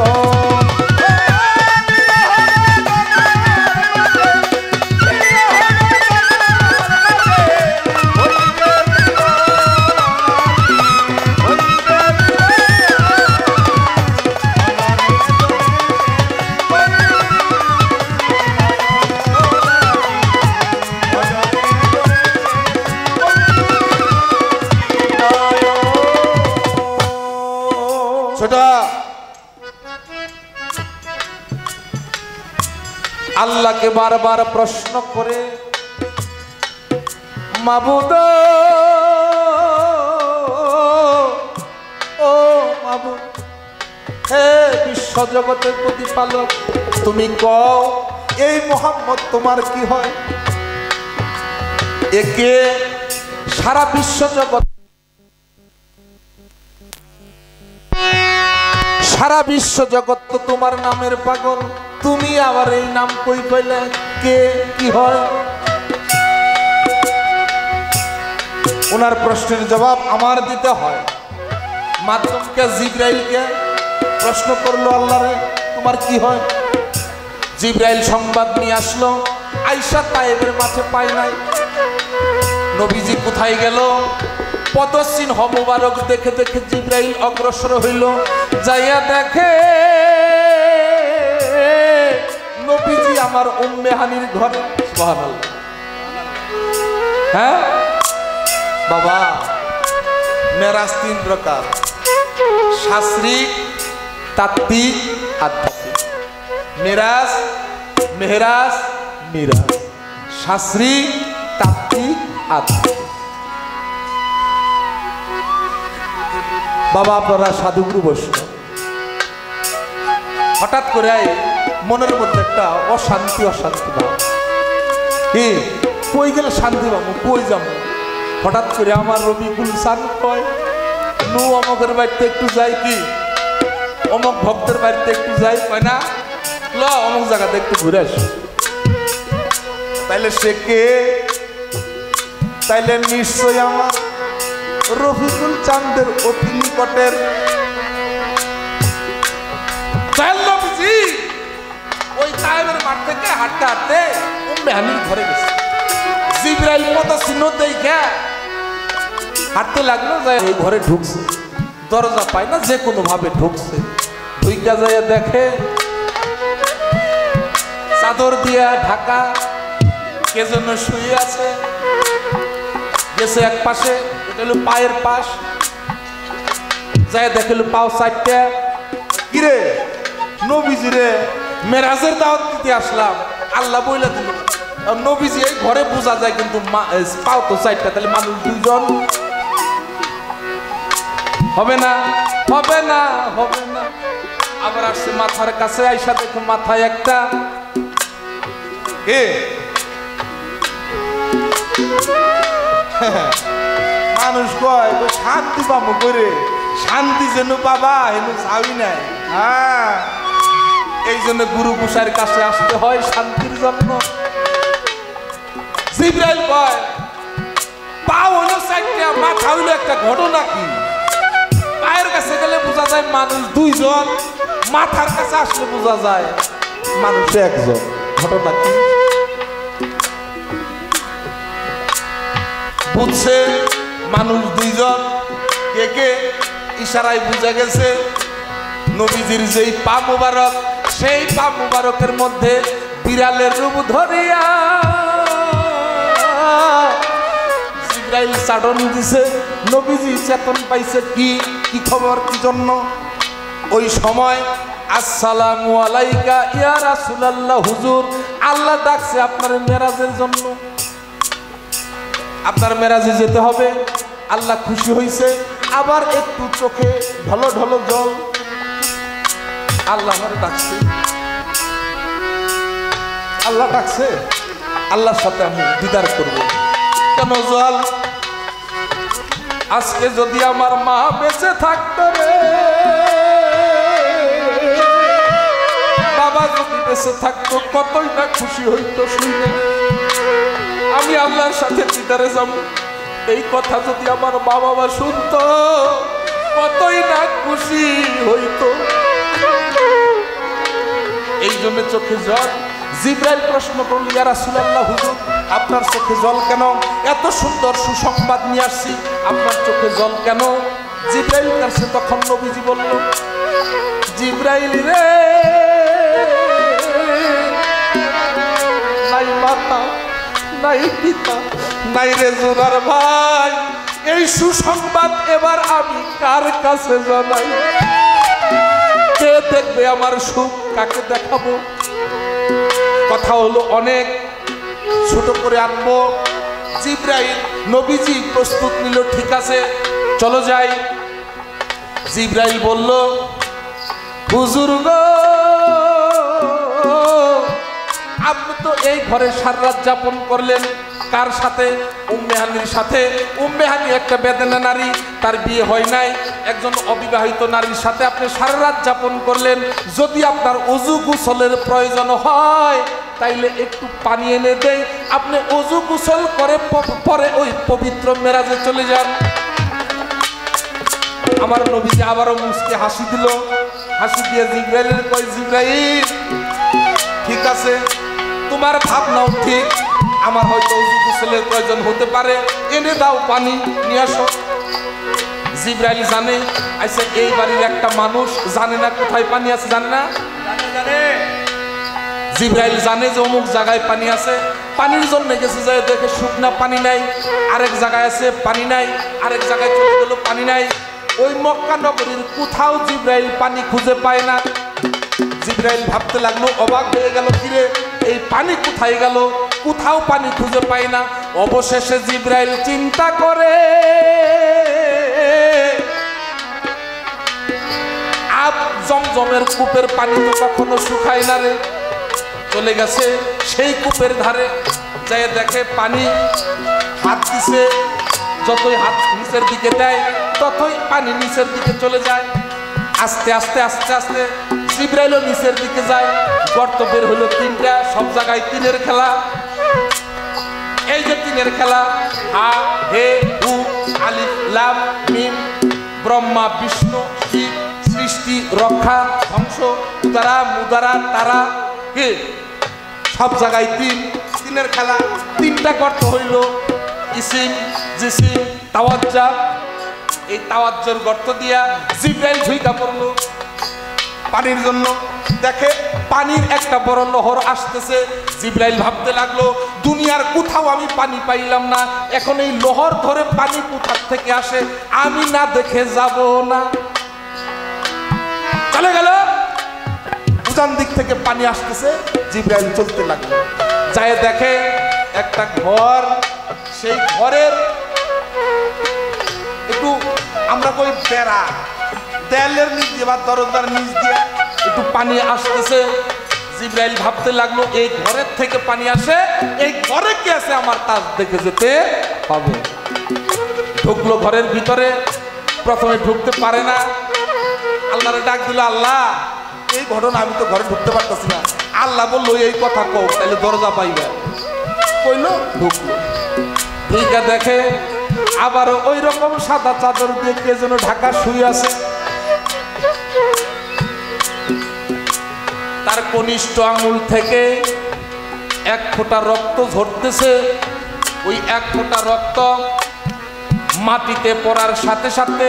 [SPEAKER 3] আল্লাহকে বারবার প্রশ্ন করে মাবুদ ও মাবুদ হে বিশ্ব জগতের প্রতিপালক তুমি কও এই মোহাম্মদ তোমার কি হয়? একে সারা বিশ্ব জগৎ, সারা বিশ্ব জগৎ তো তোমার নামের পাগল, তুমি আবার এই নাম কই পাইলে? কে কি হয়? ওনার প্রশ্নের জবাব আমার দিতে হয়। মাধ্যমকে জিবরাইলকে প্রশ্ন করলো, আল্লাহরে তোমার কি হয়? জিবরাইল সংবাদ নিয়ে আসলো, আয়েশা তায়েবের মাঠে পায় নাই। নবীজি কোথায় গেল? পদচিহ্ন মোবারক দেখে দেখে জিবরাইল অগ্রসর হইল, যাইয়া দেখে নবীজি আমার উম্মে হানির ঘরে। সুবহানাল্লাহ। হ্যাঁ বাবা, মেরাজ 3 প্রকার, শাস্ত্রিক, তাত্ত্বিক, আধ্যাত্মিক। মেরাজ, মেহরাজ, মিরাজ। শাস্ত্রিক, তাত্ত্বিক, আধ্যাত্মিক। বাবা আপনারা সাধুগুরু বৈষ্ণব, হঠাৎ করে মনের মধ্যে একটা অশান্তি অশান্তি ভাব, কি কই গেলে শান্তি পাবো, কই যাবো? হঠাৎ করে আমার রবিকুল সান কয়, নু অমকের বাড়িতে একটু যাই, কি অমক ভক্তের বাড়িতে একটু যাই, কয় না ল অমক জায়গাতে একটু ঘুরে আসি। তাইলে সে কে? তাইলে নিশ্চয় আমার রফিকুল চাঁদের অতি নিকটের নবীজি। ওই তায়েবের মাঠ থেকে হাঁটতে হাঁটতে উম্মে হানির ঘরে গেছে। জিবরাইল পদচিহ্ন দেখে হাঁটতে লাগলো, যায় এই ঘরে ঢুকছে, দরজা পায় না, যে কোনো ভাবে ঢুকছে। ঢুইকা যায় দেখে চাদর দিয়া ঢাকা, কে যেন শুয়ে আছে। গেছে এক পাশে, এটা হলো পায়ের পাশ, যায় দেখলো পাও 4টা। কিরে নবীজি রে, মেরাজের দাওয়াত দিতে আসলাম, আল্লাহ বইলা দিল নবীজি এই ঘরে বোঝা যায়, কিন্তু পাও তো 4টা, তাহলে মানুষ 2 জন হবে না? হবে না, হবে না। আবার আসছে মাথার কাছে, আইসা দেখো মাথায় একটা, কে মানুষ কয় শান্তি পাবো করে, শান্তি যেন বাবা হেন চাবি নাই। হ্যাঁ, এই জন্য গুরু গোসাইয়ের কাছে আসতে হয় শান্তির জন্য। জিবরাইল কয় পা হইল 4টা, মাথা হইল একটা, ঘটনা কি? পায়ের কাছে গেলে বোঝা যায় মানুষ 2 জন, মাথার কাছে আসলে বোঝা যায় মানুষ 1 জন। ঘটনা কি? বুঝছে মানুষ 2 জন, কে কে? ইশারায় বুঝা গেছে নবীজির যেই পা মুবারক, সেই পা মুবারকের মধ্যে বিড়ালের রূপ ধরিয়া জিবরাইল চাটন দিছে। নবীজি চেতন পাইছে, কি কি খবর, কি জন্য? ওই সময় আসসালামু আলাইকা ইয়া রাসূলুল্লাহ, হুজুর আল্লাহ ডাকছে আপনার মেরাজের জন্য, আপনার মেরাজে যেতে হবে। আল্লাহ খুশি হইছে, আবার একটু চোখে ঢলো ঢলো জল। আল্লাহ আমার ডাকছে, আল্লাহ ডাকছে, আল্লাহর সাথে আমি দিদার করব। কেন জল? আজকে যদি আমার মা বেঁচে থাকতো রে, বাবা যদি বেঁচে থাকতো, কতই না খুশি হইতো শুনে আমি আল্লাহর সাথে দিদারে যাব। এই কথা যদি আমার বাবা মা শুনতো, কতই না খুশি হইতো। এই জন্য চোখে জল। জিবরাইল প্রশ্ন করল, ইয়া রাসূলুল্লাহ, হুজুর আপনার চোখে জল কেন? এত সুন্দর সুসংবাদ নিয়ে আসছি, আপনার চোখে জল কেন? জিবরাইল কাছে তখন নবীজি বলল, জিবরাইল রে, নাই মাতা, নাই পিতা, নাই রে জোনার ভাই, এই সুসংবাদ এবার আমি কার কাছে জানাই? কে দেখবে আমার সুখ, কাকে দেখাবো? কথা হলো অনেক, ছোট করে আনবো। জিবরাইল নবীজি প্রস্তুত নিল, ঠিক আছে চলো যাই। জিবরাইল বলল, হুজুর গো তো এই ঘরে সারা রাত যাপন করলেন কার সাথে? উম্মে হানির সাথে। উম্মে হানি একটা বেদেনা নারী, তার বিয়ে হয় নাই, একজন অবিবাহিত নারীর সাথে আপনি সারা রাত যাপন করলেন। যদি আপনার ওযু গোসলের প্রয়োজন হয় তাইলে একটু পানি এনে দেই, আপনি ওযু গোসল করে পরে ওই পবিত্র মেরাজে চলে যান। আমার নবীজি আবারও মুস্কে হাসি দিল, হাসি দিয়ে জিবরাইলের কয়, জিবরাইল ঠিক আছে, তোমার ভাবনাও ঠিক, আমার হয়তো ওযু গোসলের প্রয়োজন হতে পারে, এনে দাও পানি নিয়ে আসো। জিবরাইল জানে আচ্ছা এই বাড়ির একটা মানুষ জানে না কোথায় পানি আছে, জানে না? জিবরাইল জানে যে অমুক জায়গায় পানি আছে, পানির জন্য গেছে, যায় দেখে শুকনা পানি নাই, আরেক জায়গায় আছে পানি নাই, আরেক জায়গায় চলে গেল পানি নাই। ওই মক্কা নগরীর কোথাও জিবরাইল পানি খুঁজে পায় না। জিবরাইল ভাবতে লাগলো, অবাক হয়ে গেল, কিরে এই পানি কোথায় গেল, কোথাও পানি খুঁজে পায় না। অবশেষে জিবরাইল চিন্তা করে আব জমজমের কূপের পানি তো কখনো শুকায় না রে, চলে গেছে সেই কূপের ধারে, যায় দেখে পানি, হাত দিছে, যতই হাত নিচের দিকে দেয় ততই পানি নিচের দিকে চলে যায়। আস্তে আস্তে আস্তে আস্তে জিবরাইলও নিচের দিকে যায়, গর্ত বের হলো তিনটা, সব জায়গায় তিনের খেলা। এই যে তিনের খেলা, হা হে হু আলিফ লাম মিম, ব্রহ্মা বিষ্ণু শিব, সৃষ্টি রক্ষা ধ্বংস, উদারা মুদারা তারা, কে সব জায়গায় তিনের খেলা। তিনটা গর্ত হইল ইসিম জিসিম তাওয়াজ্জা। এই তাওয়াজ্জুর গর্ত দিয়া জিবরাইল ঝুইকা পড়লো পানির জন্য। দেখে পানির একটা বড় লহর আসতেছে। জিবরাইল ভাবতে লাগলো, দুনিয়ার কোথাও আমি পানি পাইলাম না, এখন এই লহর ধরে পানি কোথার থেকে আসে, আমি না দেখে যাব না। চলে গেল, উজান দিক থেকে পানি আসতেছে, জিবরাইল চলতে লাগলো, যায় দেখে একটা ঘর, সেই ঘরের একটু আমরা কই বেড়া, দেয়ালের নিচ দিয়ে বা দরজার নিচ দিয়ে একটু পানি আসতেছে। জিবরাইল ভাবতে লাগলো, এই ঘরের থেকে পানি আসে, এই ঘরে কি আছে আমার তা দেখে যেতে হবে। ঢুকলো ঘরের ভিতরে, প্রথমে ঢুকতে পারে না, আল্লাহরে ডাক দিল, আল্লাহ এই ঘটনা আমি তো ঘরে ঢুকতে পারতেছি না। আল্লাহ বললো এই কথা কও, তাহলে দরজা পাইবে। কইলো, ঢুকলো, ঢুকা দেখে আবার ওই রকম সাদা চাদর দিয়ে কে যেন ঢাকা শুয়ে আছে। তার কনিষ্ঠ আঙুল থেকে এক ফোঁটা রক্ত ঝরতেছে। ওই এক ফোঁটা রক্ত মাটিতে পড়ার সাথে সাথে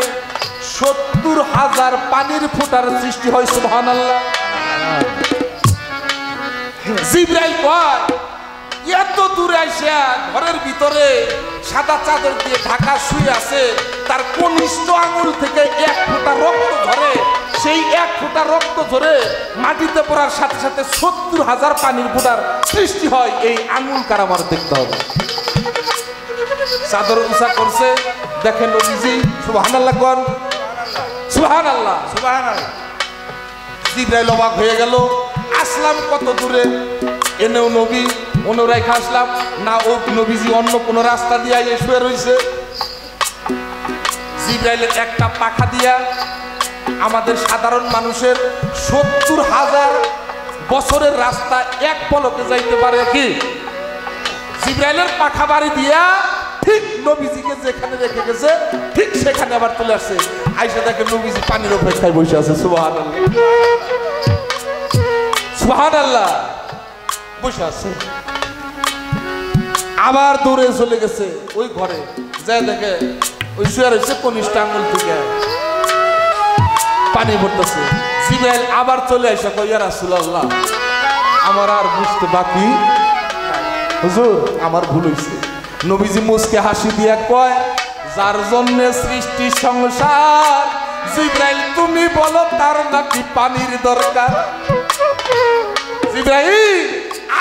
[SPEAKER 3] 70,000 পানির ফোঁটার সৃষ্টি হয়। সুবহানাল্লাহ। জিবরাইল কয়, এত দূরে আইসা ঘরের ভিতরে সাদা চাদর দিয়ে ঢাকা শুয়ে আছে, তার কনিষ্ঠ আঙুল থেকে এক ফোঁটা রক্ত ধরে, সেই এক ফোঁটা রক্ত ধরে মাটিতে পড়ার সাথে সাথে 70,000 পানির ফোঁটার সৃষ্টি হয়। এই আঙুল কার আমার দেখতে হবে। চাদর উঁচা করছে, দেখেন নবীজি। সুবহানাল্লাহ কোন, সুবহানাল্লাহ সুবহানাল্লাহ। জিবরাইল অবাক হয়ে গেল, আসলাম কত দূরে, এনেও নবী, অনুরাইখা আসলাম না, ও নবীজি অন্য কোন রাস্তা দিয়ে শুয়ে রয়েছে। জিবরাইলের একটা পাখা দিয়া আমাদের সাধারণ মানুষের 70,000 বছরের রাস্তা এক পলকে যাইতে পারে কি? জিবরাইলের পাখা বাড়ি দিয়া ঠিক নবীজিকে যেখানে রেখে গেছে ঠিক সেখানে আবার চলে আসছে। আইসা দেখে নবীজি পানির অপেক্ষায় বসে আছে। সুবহানাল্লাহ সুবহানাল্লাহ, বসে আছে। আবার দূরে চলে গেছে ওই ঘরে, যায় দেখে ওই শুয়ে রয়েছে, কনিষ্ঠ আঙুল থেকে পানি পড়তেছে। জিবরাইল আবার চলে আসে, কই ইয়া রাসূলুল্লাহ, আমার আর বুঝতে বাকি, হুজুর আমার ভুল হয়েছে। নবীজি মুস্কে হাসি দিয়া কয়, যার জন্য সৃষ্টি সংসার, জিবরাইল তুমি বলো তার নাকি পানির দরকার। জিবরাইল,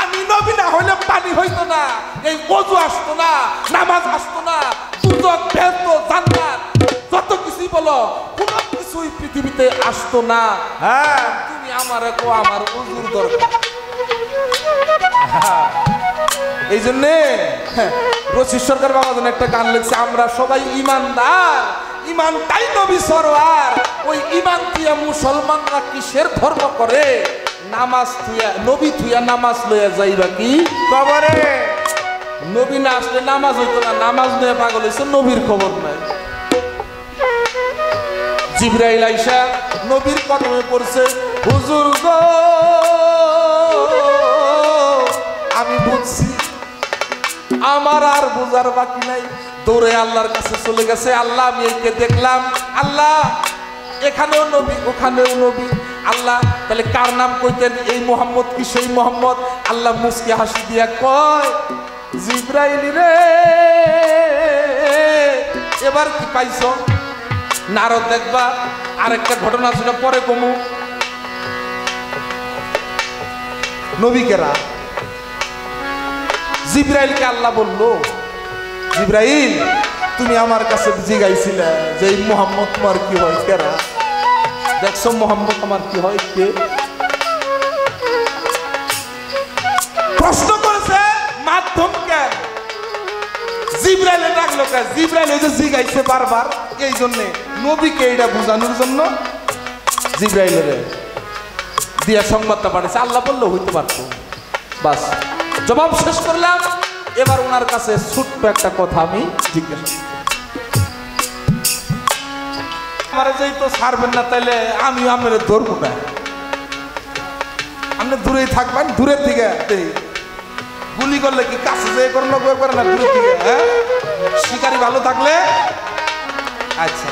[SPEAKER 3] আমি নবী না হইলে পানি হইতো না, এই ওযু আসতো না, নামাজ আসতো না, দুজক বেহেশত জান্নাত যত কিছুই বলো কোন কিছুই পৃথিবীতে আসতো না। হ্যাঁ, তুমি আমারে কো আমার ওযুর দরকার। এই জন্যে রশিদ সরকার বাবা যেন একটা গান লিখছে, আমরা সবাই ইমানদার, ইমানটাই নবী সরওয়ার। ওই ইমান থুয়া মুসলমানরা কিসের ধর্ম করে? নামাজ থুয়া, নবী থুয়া নামাজ লইয়া যাইবা কি
[SPEAKER 2] কবরে?
[SPEAKER 3] নবী না আসলে নামাজ হইতো না, নামাজ নিয়ে পাগল হয়েছে, নবীর খবর নাই। জিবরাইল আইসা নবীর কদমে পড়ছে, হুজুর গো আমি বুঝছি, আমার আর বোঝার বাকি নাই। দৌড়ে আল্লাহর কাছে চলে গেছে, আল্লাহ আমি একে দেখলাম, আল্লাহ এখানেও নবী ওখানেও নবী। আল্লাহ তাহলে কার নাম কইতেন? এই মোহাম্মদ কি সেই মোহাম্মদ? আল্লাহ মুস্কি হাসি দিয়া কয়, জিবরাইল রে এবার কি পাইছ? নারদ দেখবা আরেকটা ঘটনা ছিল, পরে কমু। নবীকেরা জিবরাইলকে আল্লাহ বলল, জিবরাইল তুমি আমার কাছে জিগাইছিলে যে এই মোহাম্মদ তোমার কি হয়? কেরা দেখছো মোহাম্মদ আমার কি হয়? কে প্রশ্ন করেছে? মাধ্যম কেন? জিবরাইলে ডাকলো কেন? জিবরাইল ওই যে জিগাইছে বারবার, এই জন্যে নবীকে এটা বোঝানোর জন্য জিবরাইলের দিয়া সংবাদটা পাঠিয়েছে। আল্লাহ বললো হইতে পারতো, বাস জবাব শেষ করলাম। এবার ওনার কাছে ছোট্ট একটা কথা আমি জিজ্ঞাসা, আমার যেই তো ছাড়বেন না, তাইলে আমি আপনার ধরবো না, আপনি দূরেই থাকবেন। দূরের দিকে গুলি করলে কি কাছে যেয়ে করলো করে না? দূরের দিকে, হ্যাঁ শিকারি ভালো থাকলে। আচ্ছা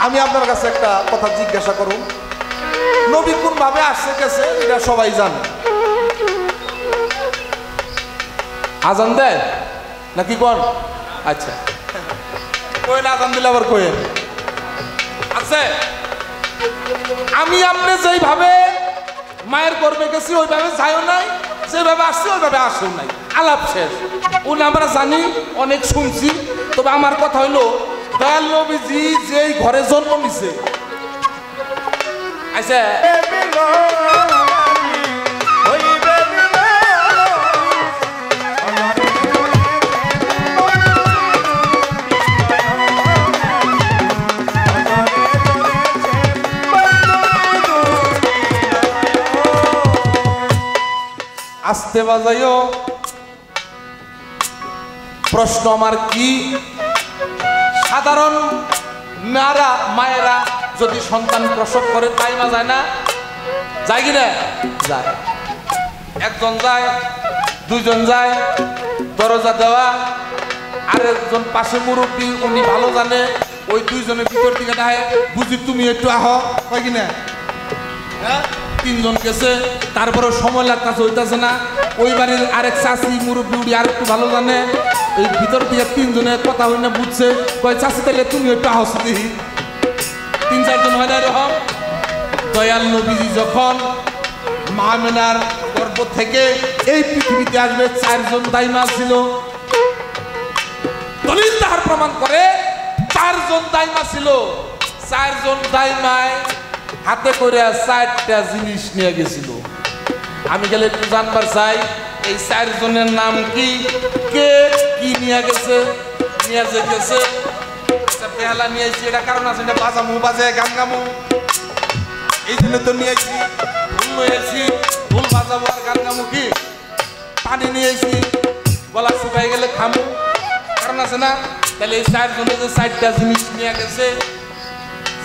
[SPEAKER 3] আমি আপনার কাছে একটা কথা জিজ্ঞাসা করুন, নবী কোন ভাবে আসছে গেছে এটা সবাই জানে। আজান দেয় নাকি কোন? আচ্ছা কোয়েন আজান দিলে আবার কোয়েন আছে। আমি আপনি যেইভাবে মায়ের গর্ভে গেছি ওইভাবে যাইও নাই, যেভাবে আসছি ওইভাবে আসেও নাই, আলাপ শেষ। ওন আমরা জানি, অনেক শুনছি, তবে আমার কথা হইলো দয়াল নবীজি যেই ঘরে জন্ম নিছে, আচ্ছা আস্তে বাজাইও। প্রশ্ন আমার কি, সাধারণ মায়েরা যদি সন্তান প্রসব করে তাই মা যায় না? যায় কিনা? যায়। একজন যায়, দুইজন যায়, দরজা দেওয়া, আরেকজন পাশে মুরব্বী, উনি ভালো জানে, ওই দুইজনের ভিতর থেকে দেয়, বুঝি তুমি একটু আহ, হয় কিনা? হ্যাঁ তিনজন গেছে, তারপরে সময় লাগতেছে, হইতেছে না। ওই বাড়ির আরেক চাষি মুরব্বী উড়ি আর একটু ভালো জানে, এই ভিতর থেকে তিনজনের কথা হই না, বুঝছে, কয় চাষি তাহলে তুমি একটু আহস দিহি। তিন চারজন হয় না এরকম। দয়াল নবীজি যখন মা আমেনার গর্ভ থেকে এই পৃথিবীতে আসবে, চারজন দাইমা ছিল। দলিল তাহার প্রমাণ করে চারজন দাইমা ছিল। চারজন দাইমায় হাতে করে 4টা জিনিস নিয়ে গেছিল। আমি গেলে একটু জানবার চাই এই চারজনের নাম কি, কে কি নিয়ে গেছে। নিয়ে যে গেছে বেহালা নিয়েছি, এটা কারণ আছে, এটা বাজামু, বাজায় গান গামু, এই জন্য তো নিয়েছি। ভুল নিয়েছি, ভুল বাজাবো আর গান গামু। কি পানি নিয়েছি, গলা শুকাই গেলে খামু, কারণ আছে না? তাহলে এই চারজনে যে 4টা জিনিস নিয়ে গেছে,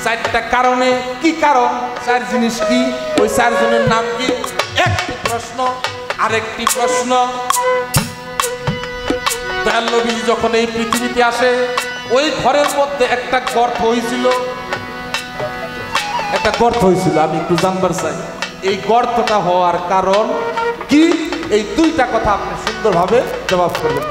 [SPEAKER 3] 4টা কারণে কি কারণ, 4 জিনিস কি, ওই 4 জনের নাম কি? একটি প্রশ্ন। আরেকটি প্রশ্ন, দয়াল নবী যখন এই পৃথিবীতে আসে, ওই ঘরের মধ্যে একটা গর্ত হয়েছিল, একটা গর্ত হয়েছিল। আমি একটু জানবার চাই এই গর্তটা হওয়ার কারণ কি? এই 2টা কথা আপনি সুন্দরভাবে জবাব করবেন।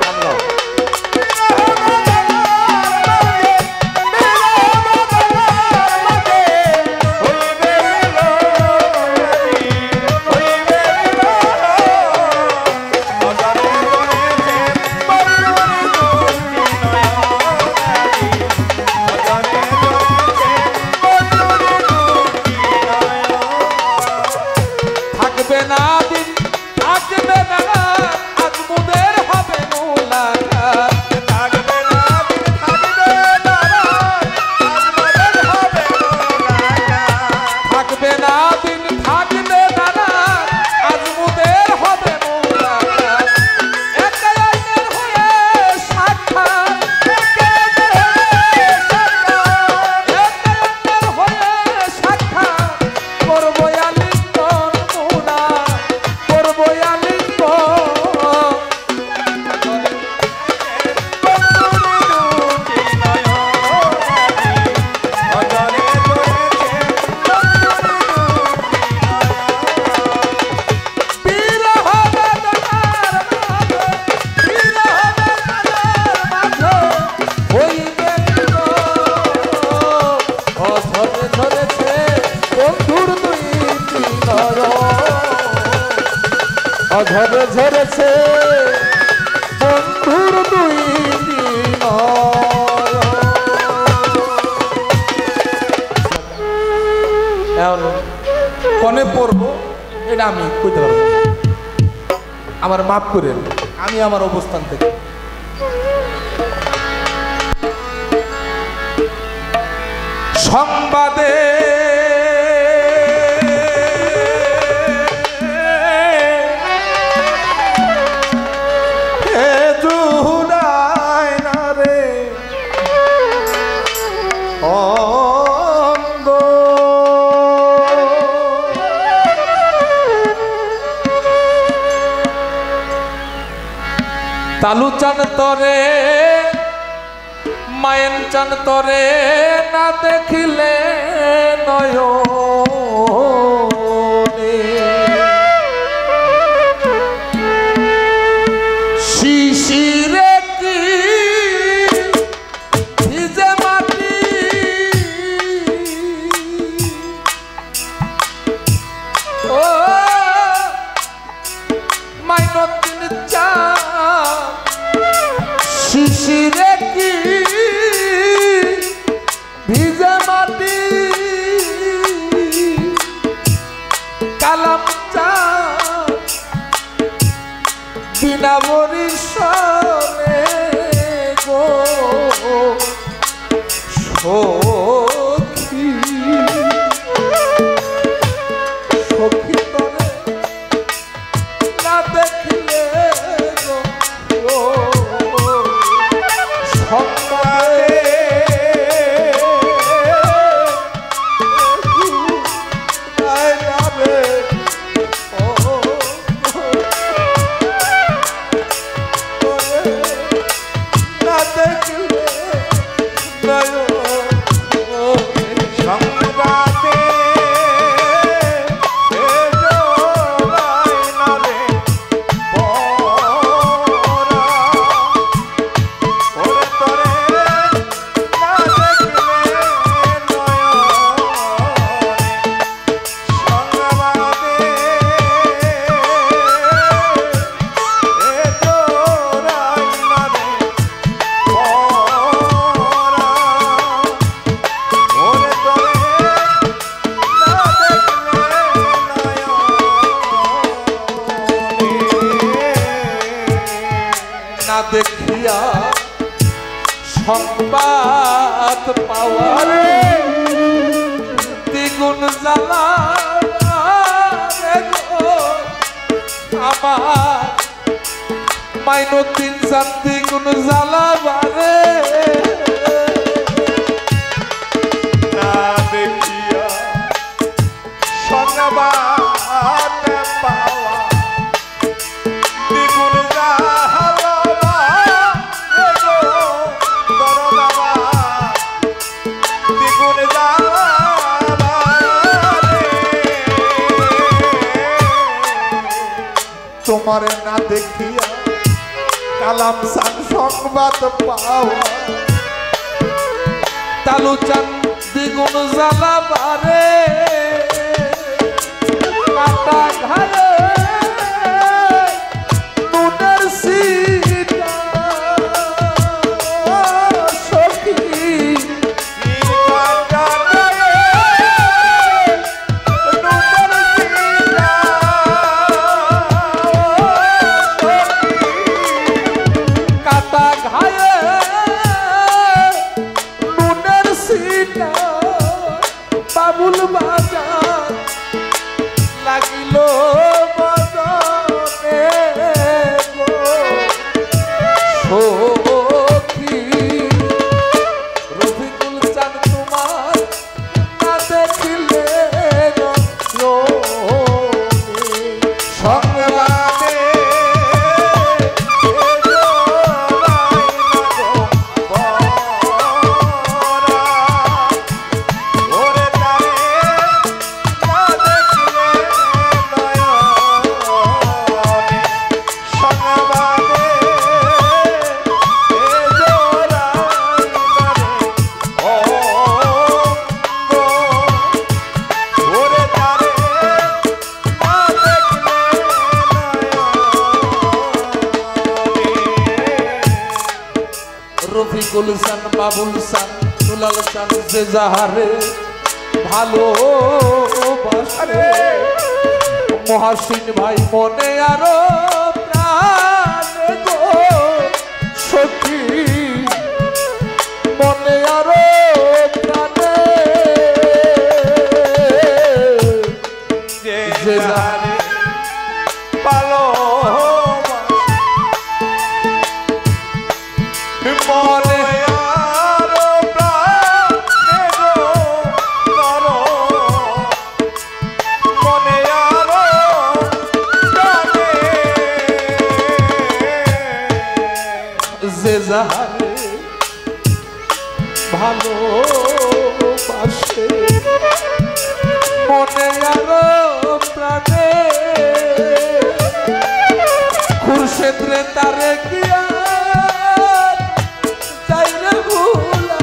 [SPEAKER 3] ধরেছে বন্ধুর দুই কনে পড়বো এটা আমি কইতে পারবো না। আমার মাফ করেন, আমি আমার অবস্থান থেকে সংবাদে তালু চান তরে মায়েন চান তরে না দেখিলে নয়নে শিশিরে কি ভিজে মাটি ও মাইনতিন চা শিশিরে কি ভিজে মাটি কালাম চা বিনা বরিশালে গো সখী সখী তরে না দেখিলে গো দেখিয়া সংবাদ পাওয়ারে দ্বিগুণ জ্বালা আমার মাইনতিন চান দ্বিগুণ জ্বালা বারে না দেখিয়া সংবাদ পাওয়া দ্বিগুণ তোমারে না দেখিয়া কালাম চান সংবাদ পাওয়া তালু চান দ্বিগুণ জ্বালা বারে কাটা ঘায়ে নুনের সিটা সখী বাবুল বাজার লাগিল বদনে গো সখী রফিকুল চান তোমার না দেখিলে সংবাদে রফিকুল সান বাবুল সান দুলাল সান যে যাহারে ভালো বাসে মহাসিন ভাই মনে আরো প্রাণে গো সখী মনে আরো প্রাণে
[SPEAKER 2] যে যারে ভালো মনে আরো প্রাণে গো মনে আরো প্রাণে
[SPEAKER 3] যে যাহারে ভালো বাসে মনে আরো প্রাণে খুরশেদ রে তারে গিয়া চাইরে ভুলা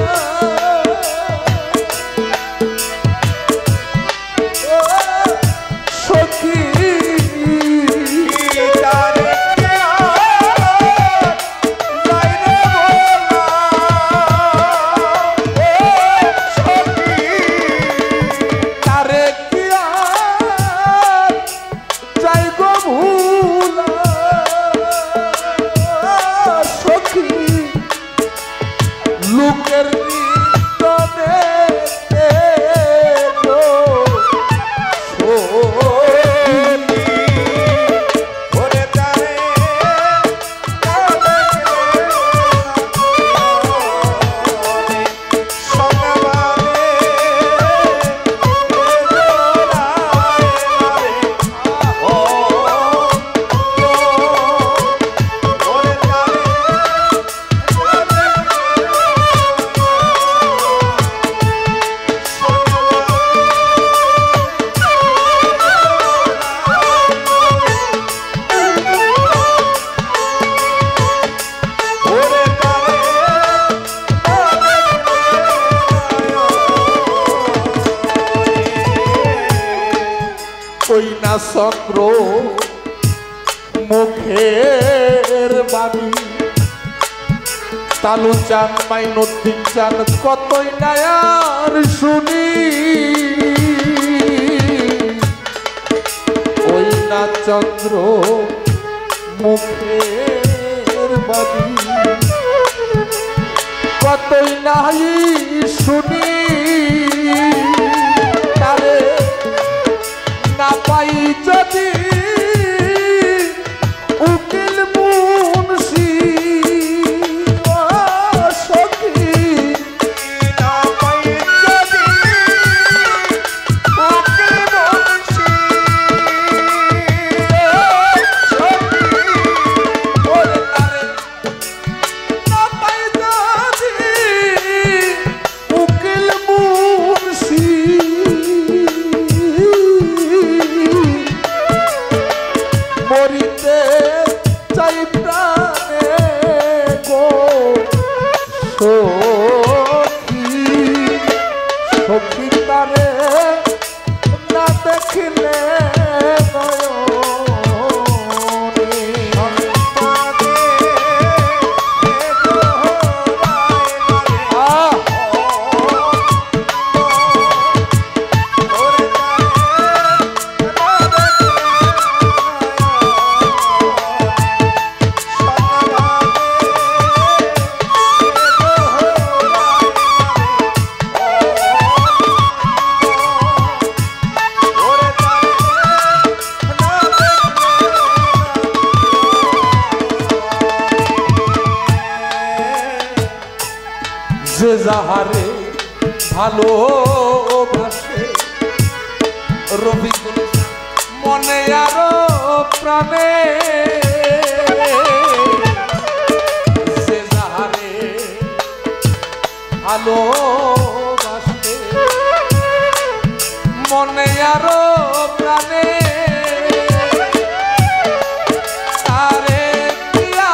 [SPEAKER 3] ও সখী
[SPEAKER 2] তারে যাইরে বলা
[SPEAKER 3] তারে গিয়া চাই গো ভুলা সখী লোকের নিন্দনে গো
[SPEAKER 2] ওরে তারে
[SPEAKER 3] ওই না চন্দ্র মুখের বাণী তালু চান মাইনুদ্দিন চান কতই নায়ার শুনি ওই না চন্দ্র মুখের বাণী কতই নাই শুনি তারে না পাই যদি উকিল মুন্সি ও সখী
[SPEAKER 2] না পাই যদি উকিল মুন্সি
[SPEAKER 3] ওরে তারে না পাই যদি উকিল মুন্সি মরিতে চাই প্রাণে গো সখী সখী তারে না দেখিলে নয়নে আহ যে যাহারে ভালোবাসে রবিকুল মনে আরো প্রাণে যে যাহারে ভালোবাসে মনে আরো প্রাণে তারে দিয়া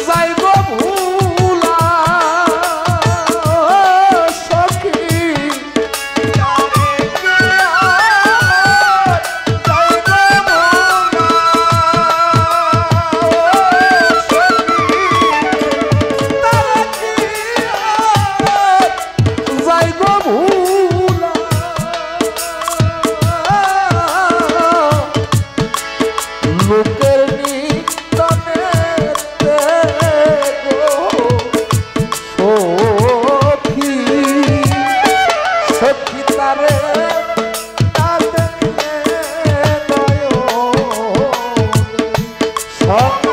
[SPEAKER 3] যাইব ভুলা সখী
[SPEAKER 4] হ্যালো